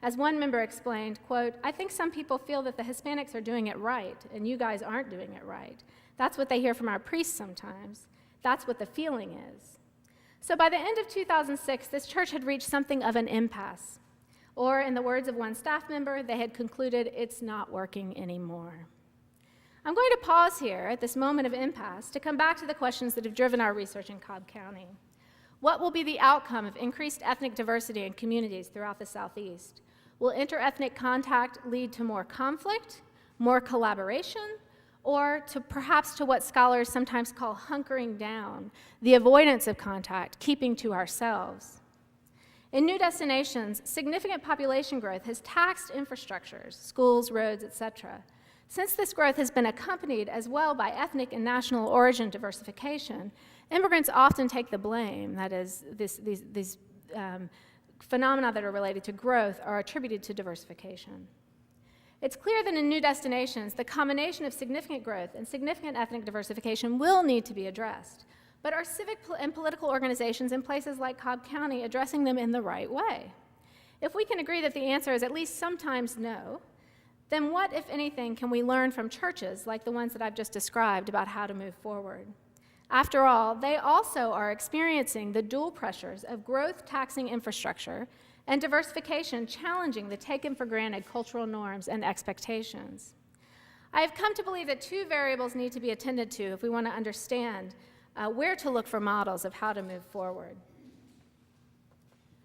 As one member explained, quote, "I think some people feel that the Hispanics are doing it right, and you guys aren't doing it right. That's what they hear from our priests sometimes. That's what the feeling is." So by the end of 2006, this church had reached something of an impasse. Or, in the words of one staff member, they had concluded it's not working anymore. I'm going to pause here at this moment of impasse to come back to the questions that have driven our research in Cobb County. What will be the outcome of increased ethnic diversity in communities throughout the Southeast? Will interethnic contact lead to more conflict, more collaboration, or perhaps to what scholars sometimes call hunkering down, the avoidance of contact, keeping to ourselves? In new destinations, significant population growth has taxed infrastructures, schools, roads, etc. Since this growth has been accompanied as well by ethnic and national origin diversification, immigrants often take the blame. That is, these phenomena that are related to growth are attributed to diversification. It's clear that in new destinations, the combination of significant growth and significant ethnic diversification will need to be addressed. But are civic and political organizations in places like Cobb County addressing them in the right way? If we can agree that the answer is at least sometimes no, then what, if anything, can we learn from churches like the ones that I've just described about how to move forward? After all, they also are experiencing the dual pressures of growth taxing infrastructure and diversification challenging the taken-for-granted cultural norms and expectations. I have come to believe that two variables need to be attended to if we want to understand where to look for models of how to move forward.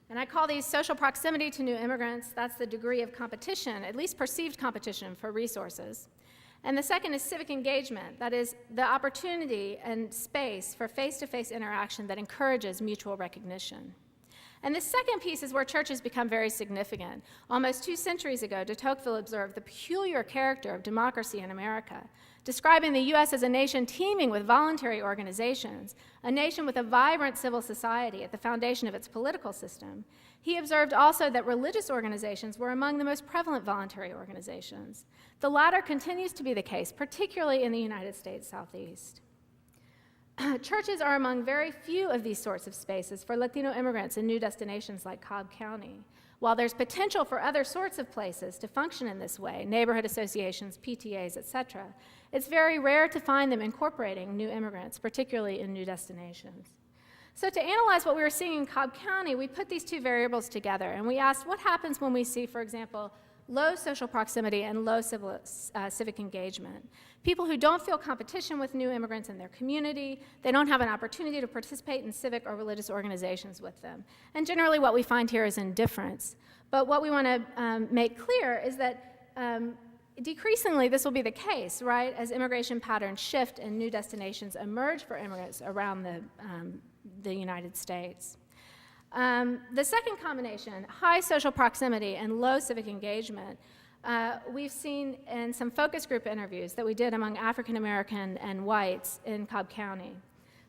And I call these social proximity to new immigrants. That's the degree of competition, at least perceived competition, for resources. And the second is civic engagement. That is the opportunity and space for face-to-face interaction that encourages mutual recognition. And the second piece is where churches become very significant. Almost 2 centuries ago, de Tocqueville observed the peculiar character of democracy in America, describing the U.S. as a nation teeming with voluntary organizations, a nation with a vibrant civil society at the foundation of its political system. He observed also that religious organizations were among the most prevalent voluntary organizations. The latter continues to be the case, particularly in the United States Southeast. Churches are among very few of these sorts of spaces for Latino immigrants in new destinations like Cobb County. While there's potential for other sorts of places to function in this way, neighborhood associations, PTAs, etc., it's very rare to find them incorporating new immigrants, particularly in new destinations. So to analyze what we were seeing in Cobb County, we put these two variables together, and we asked what happens when we see, for example, low social proximity and low civic engagement. People who don't feel competition with new immigrants in their community, they don't have an opportunity to participate in civic or religious organizations with them. And generally what we find here is indifference. But what we want to make clear is that decreasingly this will be the case, right, as immigration patterns shift and new destinations emerge for immigrants around the United States. The second combination, high social proximity and low civic engagement, we've seen in some focus group interviews that we did among African American and whites in Cobb County,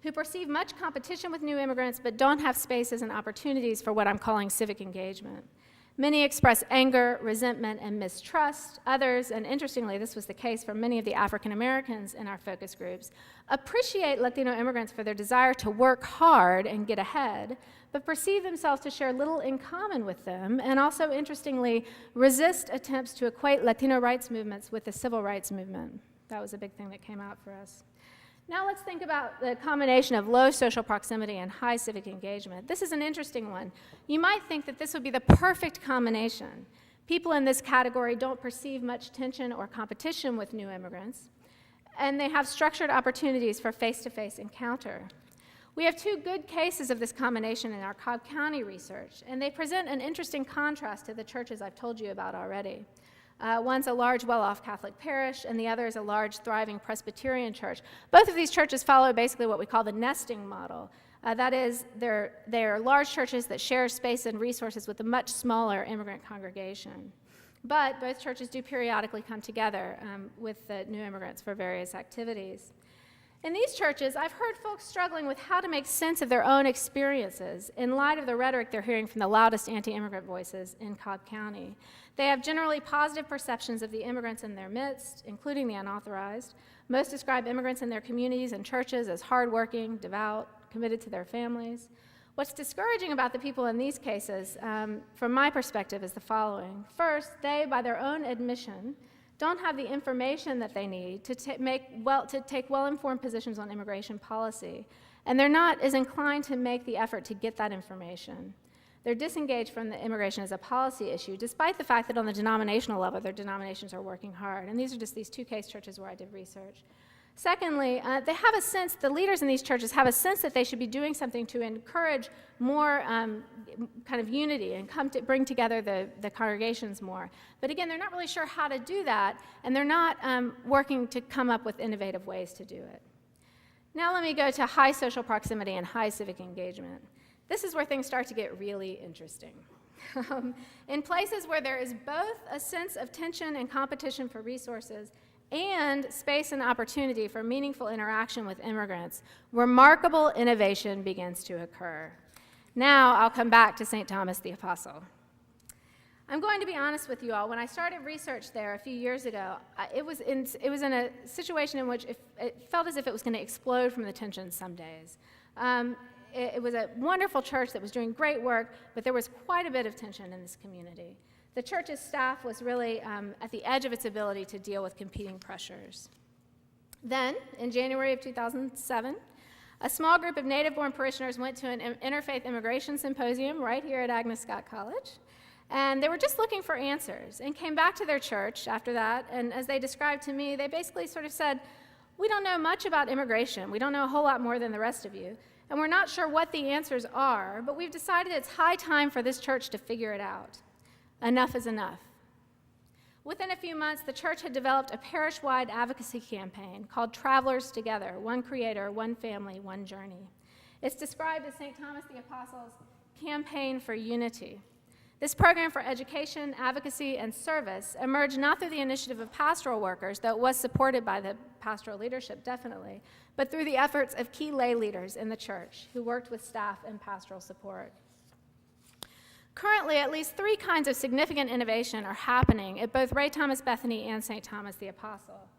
who perceive much competition with new immigrants but don't have spaces and opportunities for what I'm calling civic engagement. Many express anger, resentment, and mistrust. Others, and interestingly, this was the case for many of the African Americans in our focus groups, appreciate Latino immigrants for their desire to work hard and get ahead, but perceive themselves to share little in common with them, and also, interestingly, resist attempts to equate Latino rights movements with the civil rights movement. That was a big thing that came out for us. Now let's think about the combination of low social proximity and high civic engagement. This is an interesting one. You might think that this would be the perfect combination. People in this category don't perceive much tension or competition with new immigrants, and they have structured opportunities for face-to-face encounter. We have two good cases of this combination in our Cobb County research, and they present an interesting contrast to the churches I've told you about already. One's a large, well-off Catholic parish, and the other is a large, thriving Presbyterian church. Both of these churches follow basically what we call the nesting model. That is, they're large churches that share space and resources with a much smaller immigrant congregation. But both churches do periodically come together with the new immigrants for various activities. In these churches, I've heard folks struggling with how to make sense of their own experiences in light of the rhetoric they're hearing from the loudest anti-immigrant voices in Cobb County. They have generally positive perceptions of the immigrants in their midst, including the unauthorized. Most describe immigrants in their communities and churches as hardworking, devout, committed to their families. What's discouraging about the people in these cases, from my perspective, is the following. First, they, by their own admission, don't have the information that they need to take well-informed positions on immigration policy, and they're not as inclined to make the effort to get that information. They're disengaged from the immigration as a policy issue, despite the fact that on the denominational level, their denominations are working hard. And these are just these two case churches where I did research. Secondly, they have a sense, the leaders in these churches have a sense that they should be doing something to encourage more kind of unity and bring together the congregations more. But again, they're not really sure how to do that, and they're not working to come up with innovative ways to do it. Now let me go to high social proximity and high civic engagement. This is where things start to get really interesting. In places where there is both a sense of tension and competition for resources and space and opportunity for meaningful interaction with immigrants, remarkable innovation begins to occur. Now I'll come back to St. Thomas the Apostle. I'm going to be honest with you all. When I started research there a few years ago, it was in a situation in which it felt as if it was going to explode from the tension some days. It was a wonderful church that was doing great work, but there was quite a bit of tension in this community. The church's staff was really at the edge of its ability to deal with competing pressures. Then, in January of 2007, a small group of native-born parishioners went to an interfaith immigration symposium right here at Agnes Scott College, and they were just looking for answers and came back to their church after that, and as they described to me, they basically sort of said, "We don't know much about immigration. We don't know a whole lot more than the rest of you, and we're not sure what the answers are, but we've decided it's high time for this church to figure it out. Enough is enough." Within a few months, the church had developed a parish-wide advocacy campaign called Travelers Together, One Creator, One Family, One Journey. It's described as St. Thomas the Apostle's Campaign for Unity. This program for education, advocacy, and service emerged not through the initiative of pastoral workers, though it was supported by the pastoral leadership, definitely, but through the efforts of key lay leaders in the church who worked with staff and pastoral support. Currently, at least 3 kinds of significant innovation are happening at both Ray Thomas Bethany and St. Thomas the Apostle.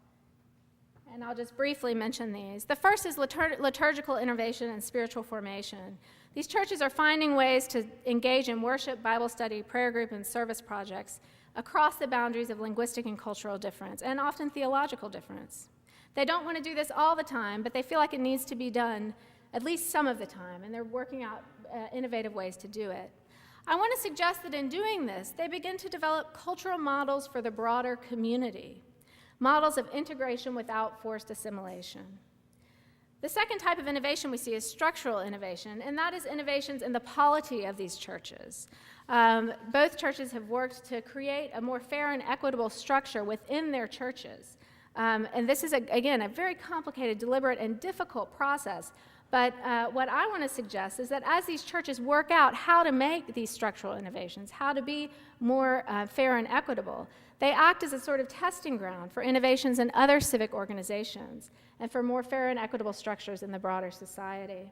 And I'll just briefly mention these. The first is liturgical innovation and spiritual formation. These churches are finding ways to engage in worship, Bible study, prayer group, and service projects across the boundaries of linguistic and cultural difference, and often theological difference. They don't want to do this all the time, but they feel like it needs to be done at least some of the time, and they're working out innovative ways to do it. I want to suggest that in doing this, they begin to develop cultural models for the broader community, models of integration without forced assimilation. The second type of innovation we see is structural innovation, and that is innovations in the polity of these churches. Both churches have worked to create a more fair and equitable structure within their churches. And this is, again, a very complicated, deliberate, and difficult process. But what I want to suggest is that as these churches work out how to make these structural innovations, how to be more fair and equitable, they act as a sort of testing ground for innovations in other civic organizations and for more fair and equitable structures in the broader society.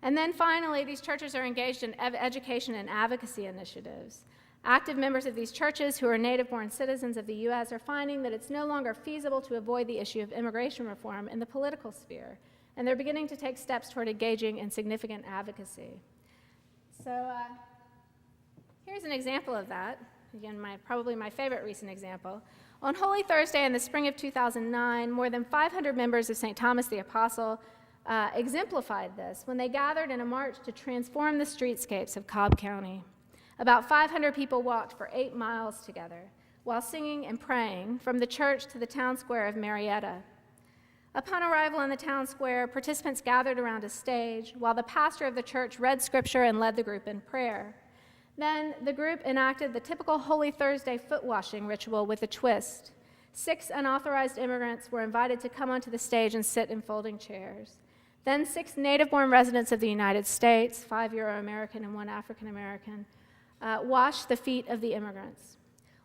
And then finally, these churches are engaged in education and advocacy initiatives. Active members of these churches who are native-born citizens of the U.S. are finding that it's no longer feasible to avoid the issue of immigration reform in the political sphere, and they're beginning to take steps toward engaging in significant advocacy. So here's an example of that. Again, probably my favorite recent example. On Holy Thursday in the spring of 2009, more than 500 members of St. Thomas the Apostle exemplified this when they gathered in a march to transform the streetscapes of Cobb County. About 500 people walked for 8 miles together while singing and praying from the church to the town square of Marietta. Upon arrival in the town square, participants gathered around a stage while the pastor of the church read scripture and led the group in prayer. Then the group enacted the typical Holy Thursday foot washing ritual with a twist. 6 unauthorized immigrants were invited to come onto the stage and sit in folding chairs. Then 6 native-born residents of the United States, 5 Euro-American and 1 African-American, washed the feet of the immigrants.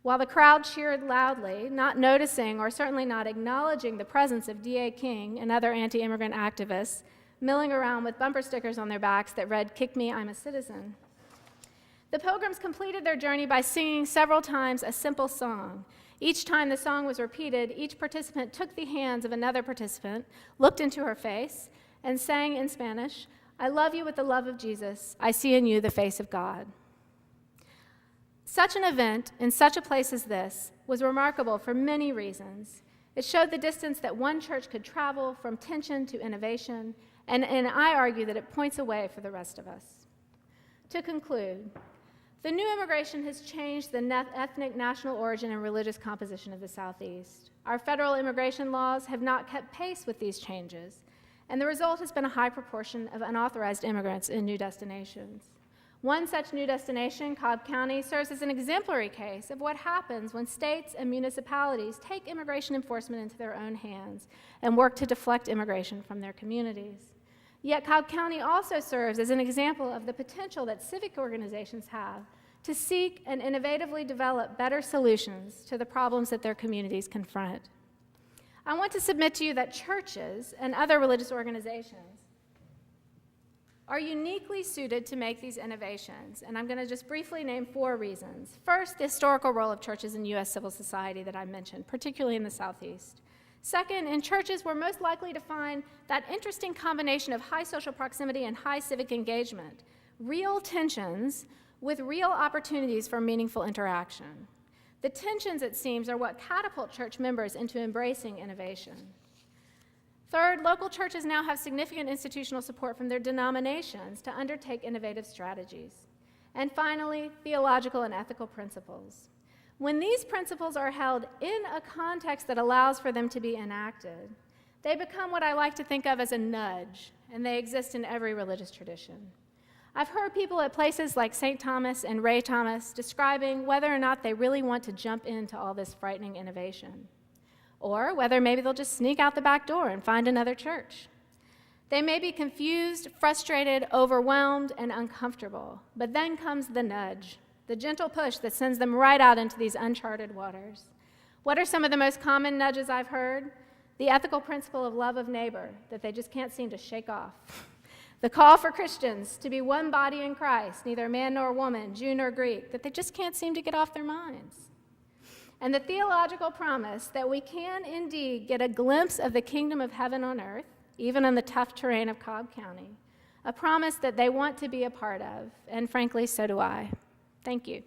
While the crowd cheered loudly, not noticing or certainly not acknowledging the presence of D.A. King and other anti-immigrant activists milling around with bumper stickers on their backs that read, "Kick me, I'm a citizen." The pilgrims completed their journey by singing several times a simple song. Each time the song was repeated, each participant took the hands of another participant, looked into her face, and sang in Spanish, I love you with the love of Jesus. I see in you the face of God. Such an event in such a place as this was remarkable for many reasons. It showed the distance that one church could travel from tension to innovation, and I argue that it points a way for the rest of us. To conclude, the new immigration has changed the ethnic, national origin, and religious composition of the Southeast. Our federal immigration laws have not kept pace with these changes, and the result has been a high proportion of unauthorized immigrants in new destinations. One such new destination, Cobb County, serves as an exemplary case of what happens when states and municipalities take immigration enforcement into their own hands and work to deflect immigration from their communities. Yet Cobb County also serves as an example of the potential that civic organizations have to seek and innovatively develop better solutions to the problems that their communities confront. I want to submit to you that churches and other religious organizations are uniquely suited to make these innovations, and I'm going to just briefly name 4 reasons. First, the historical role of churches in U.S. civil society that I mentioned, particularly in the Southeast. Second, in churches, we're most likely to find that interesting combination of high social proximity and high civic engagement, real tensions with real opportunities for meaningful interaction. The tensions, it seems, are what catapult church members into embracing innovation. Third, local churches now have significant institutional support from their denominations to undertake innovative strategies. And finally, theological and ethical principles. When these principles are held in a context that allows for them to be enacted, they become what I like to think of as a nudge, and they exist in every religious tradition. I've heard people at places like St. Thomas and Ray Thomas describing whether or not they really want to jump into all this frightening innovation, or whether maybe they'll just sneak out the back door and find another church. They may be confused, frustrated, overwhelmed, and uncomfortable, but then comes the nudge, the gentle push that sends them right out into these uncharted waters. What are some of the most common nudges I've heard? The ethical principle of love of neighbor that they just can't seem to shake off. The call for Christians to be one body in Christ, neither man nor woman, Jew nor Greek, that they just can't seem to get off their minds. And the theological promise that we can indeed get a glimpse of the kingdom of heaven on earth, even in the tough terrain of Cobb County, a promise that they want to be a part of, and frankly, so do I. Thank you.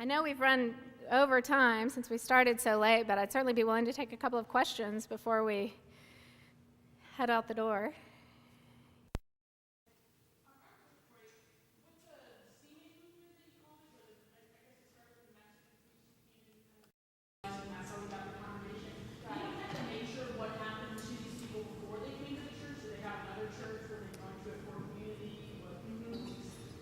I know we've run over time since we started so late, but I'd certainly be willing to take a couple of questions before we head out the door.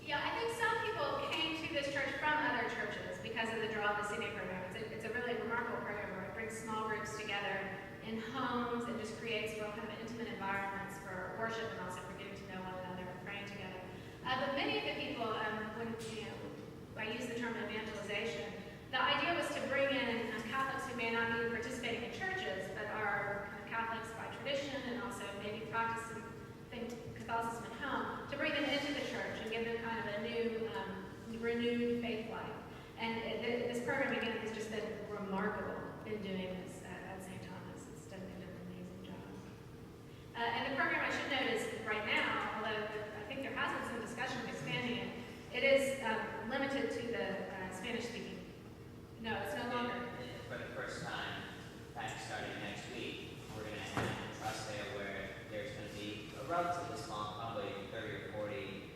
Yeah, I think some people came to this church from other churches because of the Draw of the City program. It's a really remarkable program where it brings small groups together in homes and just creates real kind of intimate environments for worship and also for getting to know one another and praying together. But many of the people, when I use the term evangelization, the idea was to bring in Catholics who may not be participating in churches but are Catholics by tradition and also maybe practicing Catholicism at home, to bring them into the church and give them kind of a new, renewed faith life. And this program, again, has just been remarkable in doing this at St. Thomas. It's done an amazing job. And the program, I should note, is right now, although I think there has been some discussion of expanding it, it is limited to the Spanish-speaking. No, it's no longer. For the first time, starting next week, we're going to have a trust there where there's going to be a relatively small, probably 30 or 40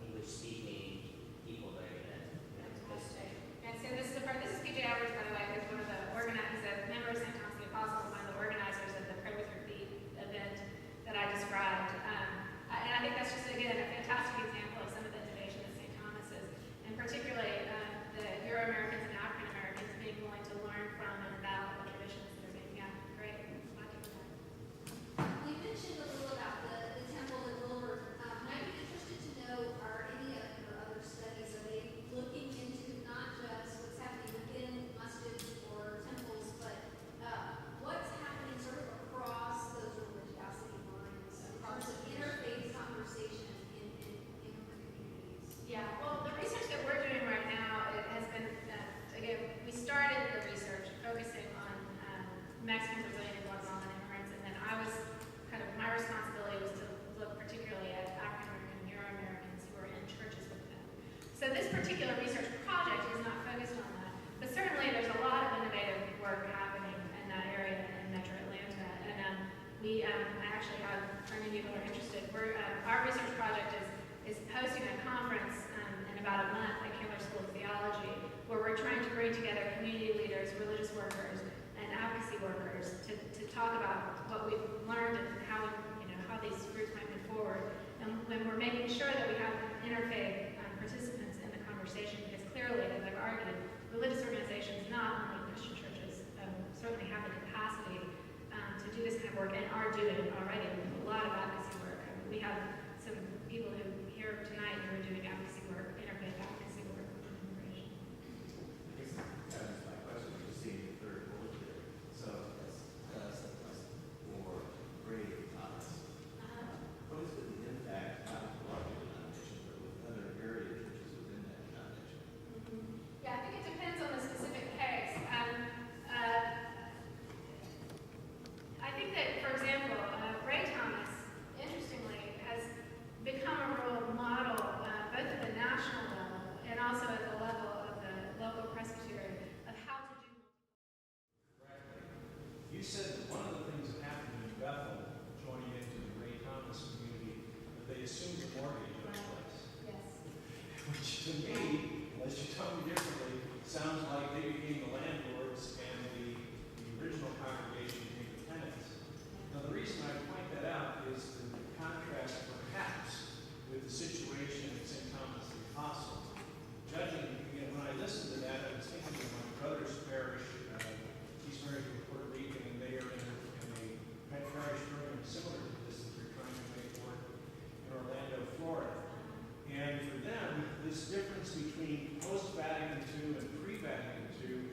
English-speaking people that are going to participate. And so this is PJ Alvarez, by the way, who's one of the organizers, a member of St. Thomas the Apostle, one of the organizers of the Pray with Your Feet event that I described. And I think that's just, again, a fantastic example of some of the innovation that St. Thomas is, and particularly together community leaders, religious workers, and advocacy workers to talk about what we've learned and how these groups might move forward. And when we're making sure that we have interfaith participants in the conversation, because clearly, as I've argued, religious organizations, not only Christian churches, certainly have the capacity to do this kind of work and are doing it already with a lot of advocacy work. We have some people who here tonight who are doing advocacy work, interfaith advocacy work on immigration. I guess that was my question, to see the third bullet there. So that's for grade topics. What has been the impact, not with larger denominations, but with other area churches within that denomination? Yeah, I think it depends on the specific case. I think that, for example, Ray Thomas, interestingly, has become a role model both at the national level and also at the level of the local presbytery of how to do. Correctly. You said that one of the things that happened in Bethel, joining into the Ray Thomas community, that they assumed a mortgage on the place. Yes. Which to me, unless you tell me differently, sounds like they became the landlords and the original congregation became the tenants. Now the reason I point that out is the contrast perhaps with the situation at St. Thomas the Apostle. Judging, again, when I listened to that, I was thinking of my brother's parish. He's married to a Puerto Rican, and they are in a parish program similar to this that they're trying to make work in Orlando, Florida. And for them, this difference between post-Vatican II and pre-Vatican II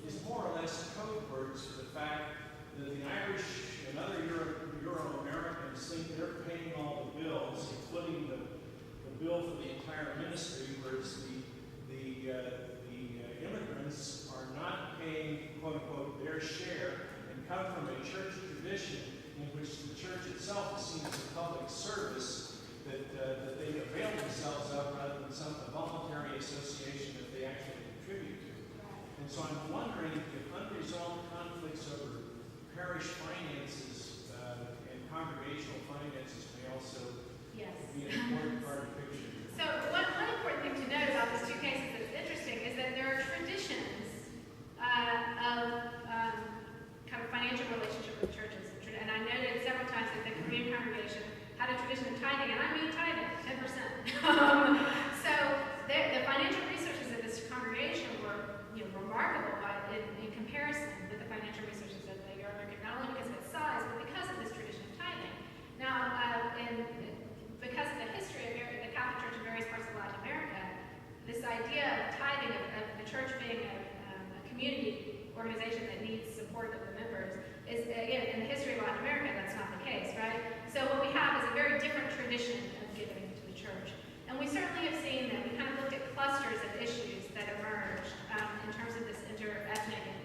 is more or less code words for the fact that the Irish and other Euro-Americans think they're paying all the bills, including the bill for the entire ministry, whereas the immigrants are not paying, quote-unquote, their share and come from a church tradition in which the church itself is seen as a public service that they avail themselves of rather than some voluntary association that they actually contribute to. And so I'm wondering if unresolved conflicts over parish finances and congregational finances may also Yes. be an important part of the picture. So one important thing to note about these two cases that's interesting is that there are traditions of kind of financial relationship with churches. And I noted several times that the Korean congregation had a tradition of tithing, and I mean tithing, 10%. So the financial resources of this congregation were remarkable in comparison with the financial resources of the Euro-American, not only because of its size, but because of this tradition of tithing. Now, because of the history of the Catholic Church in various parts of Latin America, this idea of tithing, of the church being a community organization that needs support of the members, is, again, in the history of Latin America, that's not the case, right? So what we have is a very different tradition of giving to the church. And we certainly have seen that. We kind of looked at clusters of issues that emerged in terms of this inter-ethnic and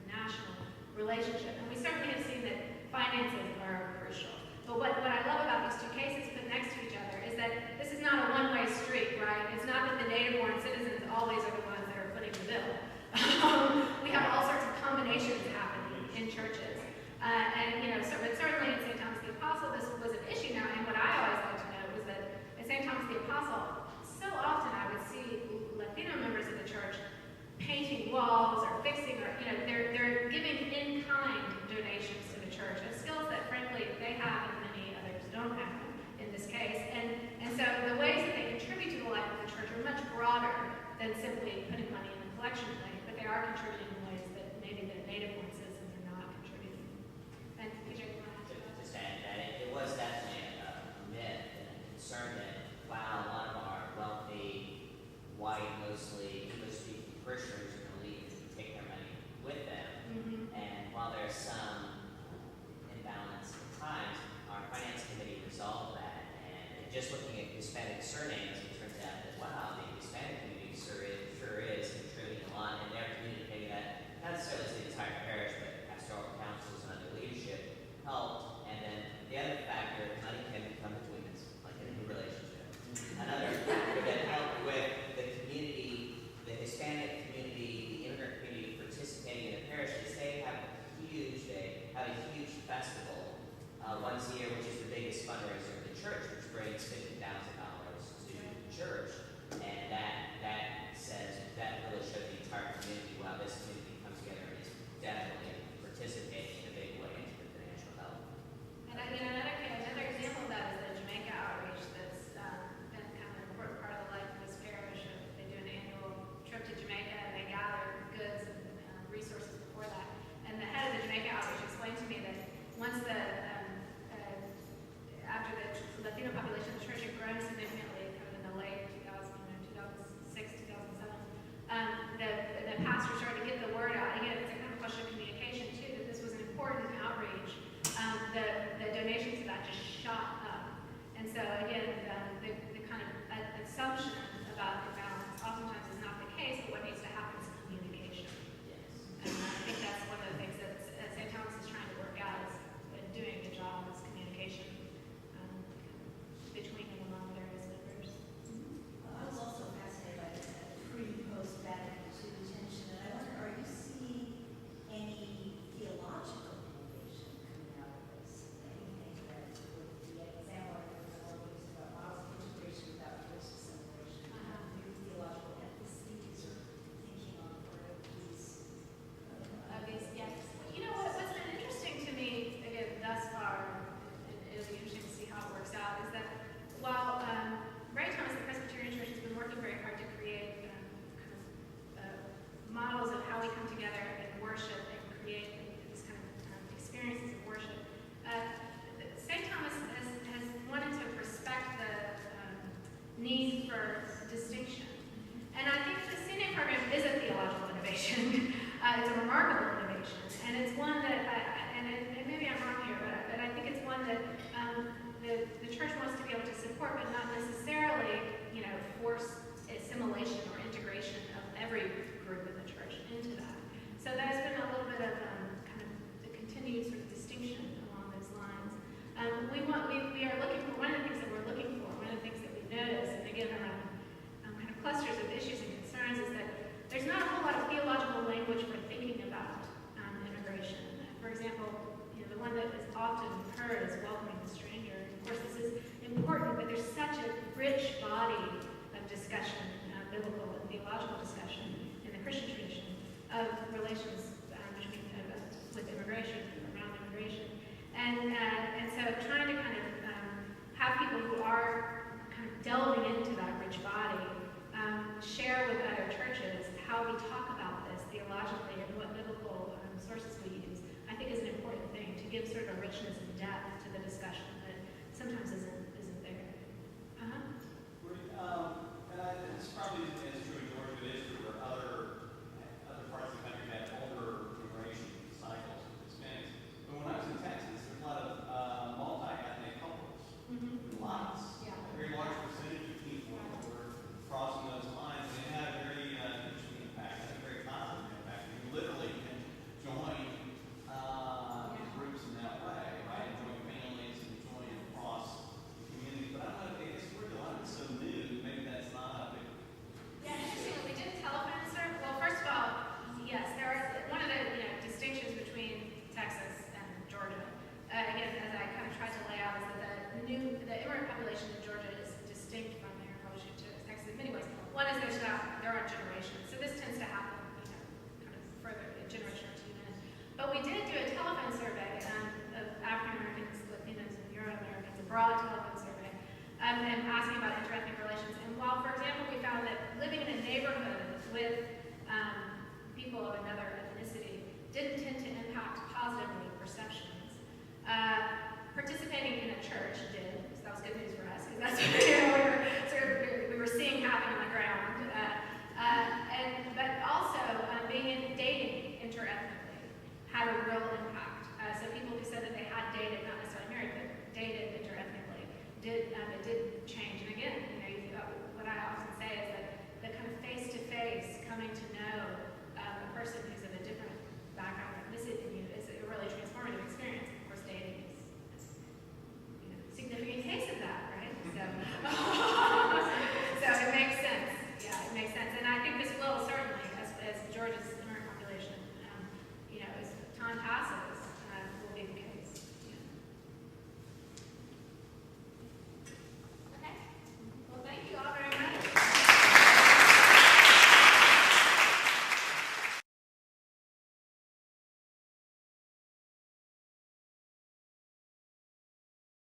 international relationship. And we certainly have seen that finances are crucial. But what I love about these two cases put next to each other is that this is not a one-way street, right? It's not that the native-born citizens always are the ones that are footing the bill. We have all sorts of combinations happening in churches. But certainly in St. Thomas the Apostle, this was an issue now. And what I always like to know was that at St. Thomas the Apostle, so often I would see Latino members of the church painting walls or fixing, or they're giving in-kind donations to the church, and skills that frankly they have and many others don't have in this case. And so the ways that they contribute to the life of the church are much broader than simply putting money in the collection plate, but they are contributing in ways that maybe the native-born citizens are not contributing. And PJ, you want to add to that? Just add that it was definitely a myth and a concern that, wow, a lot of our wealthy, white, mostly English-speaking parishioners are going to leave and take their money with them. Mm-hmm. And while there's some imbalance at times, our finance committee resolved that. And just looking at Hispanic surnames, it turns out that, wow, the Hispanic community sure is contributing a lot, and they're communicating that, not necessarily to the entire parish, but pastoral councils and other leadership helped. And then the other factor, money can become between us, like in a new relationship. Another factor that helped with the community, the Hispanic community, the immigrant community participating in the parish is they have a huge festival once a year, which is the biggest fundraiser of the church, which brings $50,000 to innovation. It's a remarkable innovation, and it's one that, and maybe I'm wrong here, but I think it's one that the church wants to be able to support, but not necessarily, force assimilation or integration of every group in the church into that. So there's been a little bit of kind of the continued sort of distinction along those lines. We are looking for, one of the things that we're looking for, one of the things that we notice, and again around kind of clusters of issues and concerns, is that there's not a whole lot of theological language for thinking about immigration. For example, the one that is often heard is welcoming the stranger. Of course, this is important, but there's such a rich body of discussion, biblical and theological discussion in the Christian tradition of relations between with immigration, around immigration, and so trying to kind of have people who are kind of delving into that rich body share with other churches how we talk about this theologically and what biblical sources we use, I think is an important thing to give sort of a richness and depth to the discussion that sometimes isn't there. And it's probably as true in Georgia as it is true where other parts of the country had older immigration cycles with Hispanics. But when I was in Texas, there's a lot of multi-ethnic couples. Lots. Yeah. A very large percentage of people were crossing those lines, and it had a very interesting impact, a very positive impact. You literally can join groups in that way, right? Join families and join across the community. But I don't know, I guess we're doing it so new, maybe that's not a big. Yeah, interesting. We did telephone serve. Well, first of all, yes, there are one of the distinctions between Texas and Georgia. Again, as I kind of tried to lay out, is that the immigrant population in Georgia is distinct from their relation to Texas in many ways. One is there are generations, so this tends to happen, kind of further a generation or two in. But we did do a telephone survey of African Americans, Latinos, and Euro Americans, a broad telephone survey, and asking about interethnic relations. And while, for example, we found that living in a neighborhood with people of another ethnicity didn't tend to impact positively perceptions. Participating in a church did, so that was good news for us, because that's what we were seeing happen on the ground. But also being in dating interethnically had a real impact. So people who said that they had dated